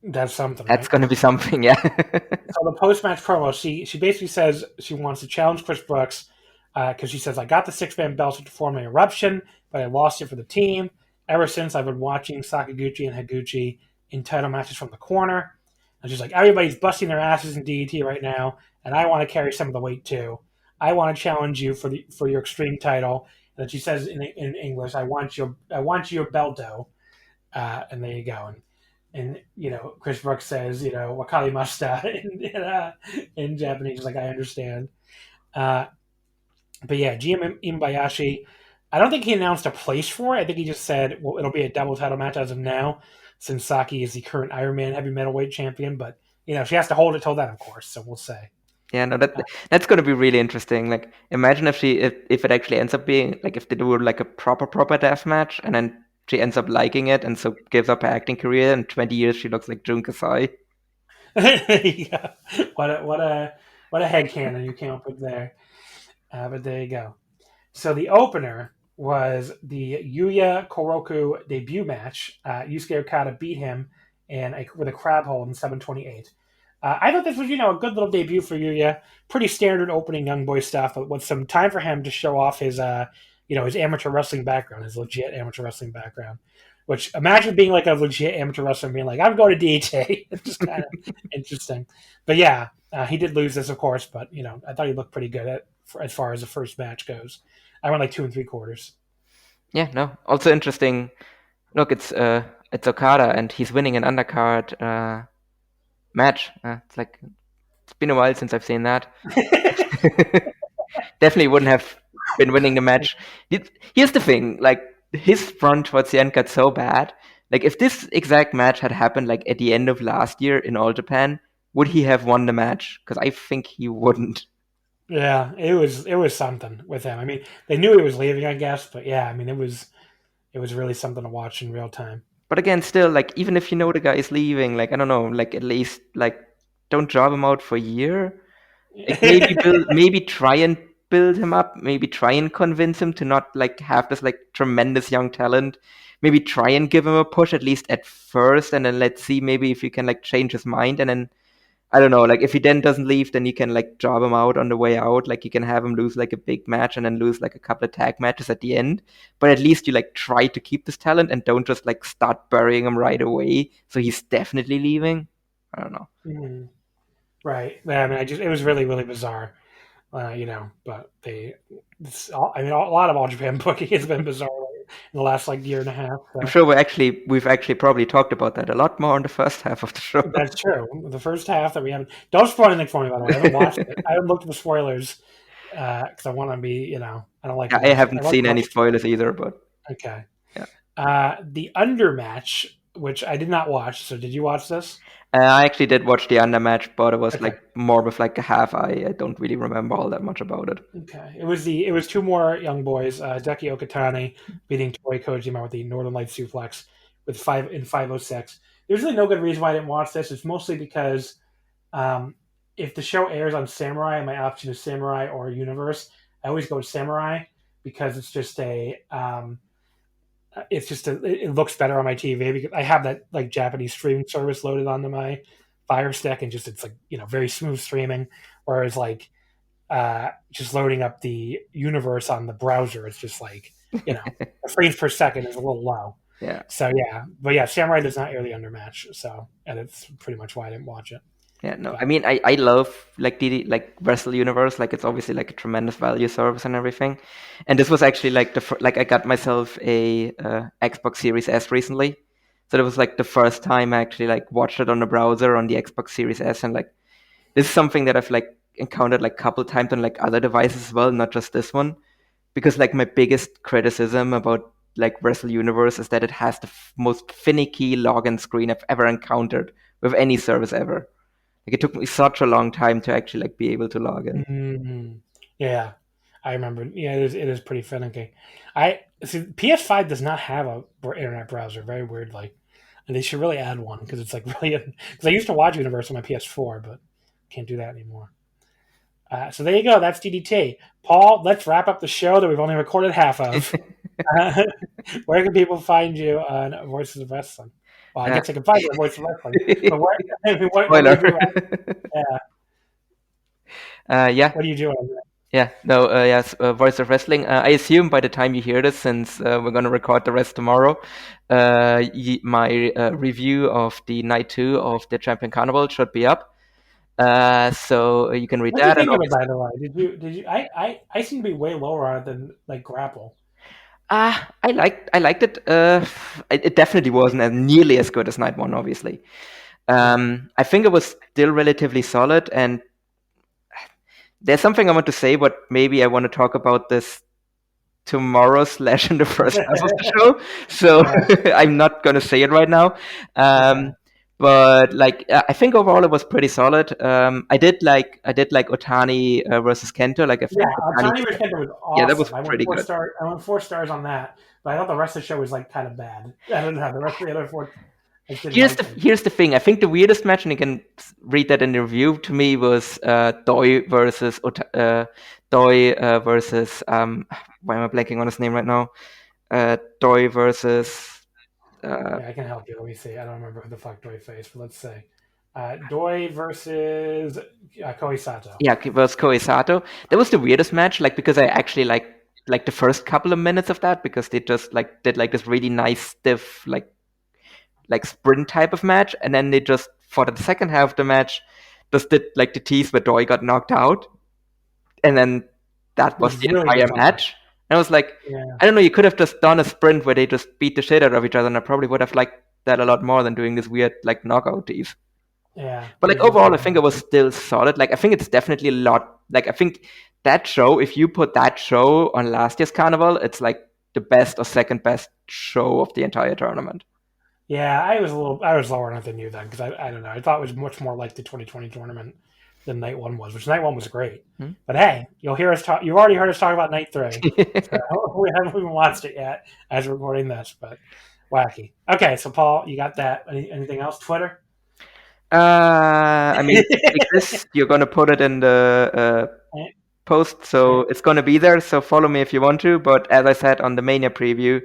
that's something. That's going to be something, yeah. So the post-match promo, she basically says she wants to challenge Chris Brooks because she says, I got the 6-man belt to form an eruption, but I lost it for the team. Ever since, I've been watching Sakaguchi and Higuchi in title matches from the corner. And she's like, everybody's busting their asses in DDT right now, and I want to carry some of the weight too. I want to challenge you for your extreme title. And then she says in English, I want your belto. And there you go. And Chris Brooks says, wakarimashita in Japanese, like I understand. But yeah, GM Imbayashi, I don't think he announced a place for it. I think he just said, well, it'll be a double title match as of now, since Saki is the current Iron Man heavy metalweight champion. But she has to hold it till then, of course. So we'll say. Yeah, no, that's going to be really interesting. Like, imagine if it actually ends up being like if they do like a proper death match, and then she ends up liking it, and so gives up her acting career. In 20 years, she looks like Jun Kasai. Yeah, what a headcanon you came up with there. But there you go. So the opener was the Yuya Koroku debut match. Yusuke Okada beat him with a crab hold in 7:28. I thought this was, a good little debut for Yuya. Pretty standard opening young boy stuff, but with some time for him to show off his his amateur wrestling background, his legit amateur wrestling background. Which imagine being like a legit amateur wrestler and being like, I'm going to DDT. It's just kind of interesting. But yeah, he did lose this, of course. But I thought he looked pretty good as far as the first match goes. I went like 2 3/4. Yeah, no. Also interesting. Look, it's Okada, and he's winning an undercard match. It's been a while since I've seen that. Definitely wouldn't have been winning the match. Here's the thing, like his front towards the end got so bad. Like if this exact match had happened like at the end of last year in All Japan, would he have won the match? Because I think he wouldn't. Yeah, it was something with him. I mean, they knew he was leaving, I guess, but yeah, I mean, it was really something to watch in real time. But again, still, like even if you know the guy is leaving, like I don't know, like at least like don't job him out for a year. Like maybe try and build him up, maybe try and convince him to not like have this like tremendous young talent. Maybe try and give him a push at least at first, and then let's see maybe if you can like change his mind. And then I don't know, like if he then doesn't leave, then you can like job him out on the way out. Like you can have him lose like a big match and then lose like a couple of tag matches at the end. But at least you like try to keep this talent and don't just like start burying him right away. So he's definitely leaving. I don't know. Mm-hmm. Right. Yeah, I mean, it was really, really bizarre. But a lot of All Japan booking has been bizarre in the last like year and a half. So. I'm sure we've actually probably talked about that a lot more in the first half of the show. That's true. The first half that we haven't. Don't spoil anything for me, by the way. I haven't watched it. I haven't looked at the spoilers because I want to be. I don't like. I haven't seen any spoilers either, but okay. Yeah. The undermatch, which I did not watch. So did you watch this? I actually did watch the undermatch, but it was like more with like a half eye. I don't really remember all that much about it. Okay, it was two more young boys, Deki Okatani beating Tori Kojima with the Northern Lights suplex with 506. There's really no good reason why I didn't watch this. It's mostly because if the show airs on Samurai and my option is Samurai or Universe, I always go with Samurai because it's just it looks better on my TV because I have that like Japanese streaming service loaded onto my Fire Stick and just it's like very smooth streaming, whereas like just loading up the Universe on the browser, it's just like frames per second is a little low. Yeah. So yeah, but yeah, Samurai does not air the undermatch, so and it's pretty much why I didn't watch it. Yeah, no, I mean, I love like like Wrestle Universe, like it's obviously like a tremendous value service and everything. And this was actually like like I got myself a Xbox Series S recently, so it was like the first time I actually like watched it on the browser on the Xbox Series S, and like this is something that I've like encountered like a couple times on like other devices as well, not just this one, because like my biggest criticism about like Wrestle Universe is that it has the most finicky login screen I've ever encountered with any service ever. Like it took me such a long time to actually like be able to log in. Mm-hmm. Yeah, I remember. Yeah, it is pretty finicky. I see. PS5 does not have a internet browser. Very weirdly, and they should really add one because it's like really. Because I used to watch Universe on my PS4, but can't do that anymore. So there you go. That's DDT. Paul, let's wrap up the show that we've only recorded half of. Where can people find you on Voices of Wrestling? Well, I guess I can find you on Voices of Wrestling. But what do you do? Yeah. What do you do on that? Yeah, no, yes, Voice of Wrestling. I assume by the time you hear this, since we're going to record the rest tomorrow, my review of the night 2 of the Champion Carnival should be up. So you can read that. What did you think of it, by the way? Did you? I seem to be way lower on it than like Grapple. I liked it. It definitely wasn't as nearly as good as Night 1, obviously. I think it was still relatively solid, and there's something I want to say, but maybe I want to talk about this tomorrow / in the first half of the show. So I'm not going to say it right now. But like, I think overall it was pretty solid. I did like Otani versus Kento. Like, Otani versus Kento was awesome. Yeah, that was pretty good. I went 4 stars on that, but I thought the rest of the show was like kind of bad. I don't know the rest of the other 4. Here's the thing. I think the weirdest match, and you can read that in the review, to me was Doi versus versus why am I blanking on his name right now? Doi versus. Yeah, I can help you. Let me see. I don't remember who the fuck Doi faced, but let's say Doi versus Koei Sato. Yeah, versus Koei Sato. That was the weirdest match, like because I actually like like the first couple of minutes of that because they just like did like this really nice stiff like sprint type of match, and then they just for the second half of the match just did like the tease where Doi got knocked out, and then that was the really entire bizarre. match. And I was like, Yeah. I don't know, you could have just done a sprint where they just beat the shit out of each other, and I probably would have liked that a lot more than doing this weird like knockout tease. Yeah. But like overall, I think it was still solid. Like I think it's definitely a lot. Like I think that show, if you put that show on last year's Carnival, it's like the best or second best show of the entire tournament. Yeah, I was lower on it than you then because I don't know. I thought it was much more like the 2020 tournament than night one was, which night one was great. But hey, you'll hear us talk. You've already heard us talk about night 3. So we haven't even watched it yet as we're recording this, but wacky. Okay, so Paul, you got that? Anything else? Twitter? I mean, take this. You're gonna put it in the post, so it's gonna be there. So follow me if you want to. But as I said on the Mania preview,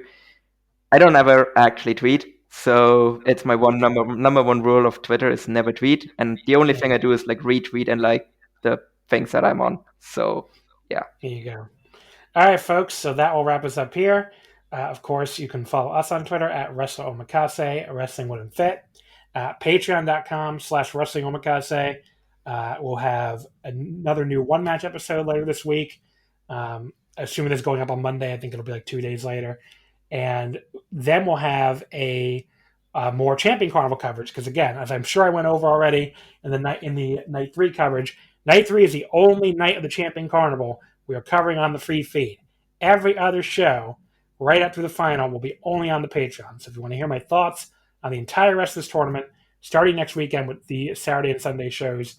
I don't ever actually tweet. So it's my number one rule of Twitter is never tweet, and the only thing I do is like retweet and like the things that I'm on. So yeah. Here you go. All right, folks. So that will wrap us up here. Of course, you can follow us on Twitter at Wrestling Omakase, Wrestling Wouldn't Fit. Patreon.com/Wrestling Omakase. We'll have another new one match episode later this week. Assuming it's going up on Monday, I think it'll be like 2 days later. And then we'll have a more Champion Carnival coverage because, again, as I'm sure I went over already in the night 3 coverage, night 3 is the only night of the Champion Carnival we are covering on the free feed. Every other show, right up to the final, will be only on the Patreon. So if you want to hear my thoughts on the entire rest of this tournament, starting next weekend with the Saturday and Sunday shows,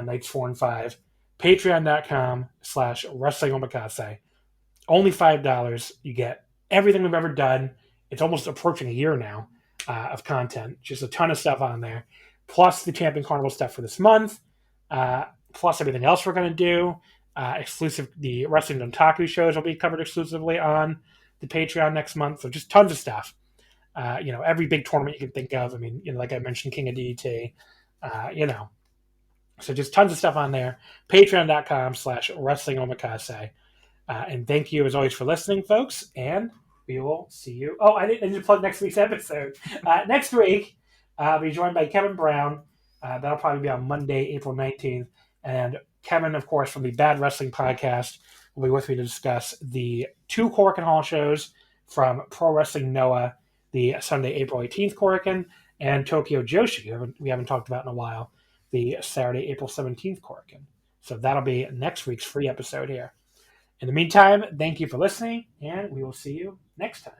nights 4 and 5, patreon.com/Wrestling Omakase. Only $5. You get everything we've ever done. It's almost approaching a year now of content. Just a ton of stuff on there. Plus the Champion Carnival stuff for this month. Plus everything else we're going to do. Exclusive, the Wrestling Dontaku shows will be covered exclusively on the Patreon next month. So just tons of stuff. Every big tournament you can think of. I mean, like I mentioned, King of DDT. So just tons of stuff on there. Patreon.com/Wrestling Omakase. And thank you as always for listening, folks. And we will see you. Oh, I didn't plug next week's episode. Next week, I'll be joined by Kevin Brown. That'll probably be on Monday, April 19th. And Kevin, of course, from the Bad Wrestling Podcast, will be with me to discuss the 2 Korakuen Hall shows from Pro Wrestling Noah, the Sunday, April 18th Korakuen, and Tokyo Joshi, we haven't talked about in a while, the Saturday, April 17th Korakuen. So that'll be next week's free episode here. In the meantime, thank you for listening, and we will see you next time.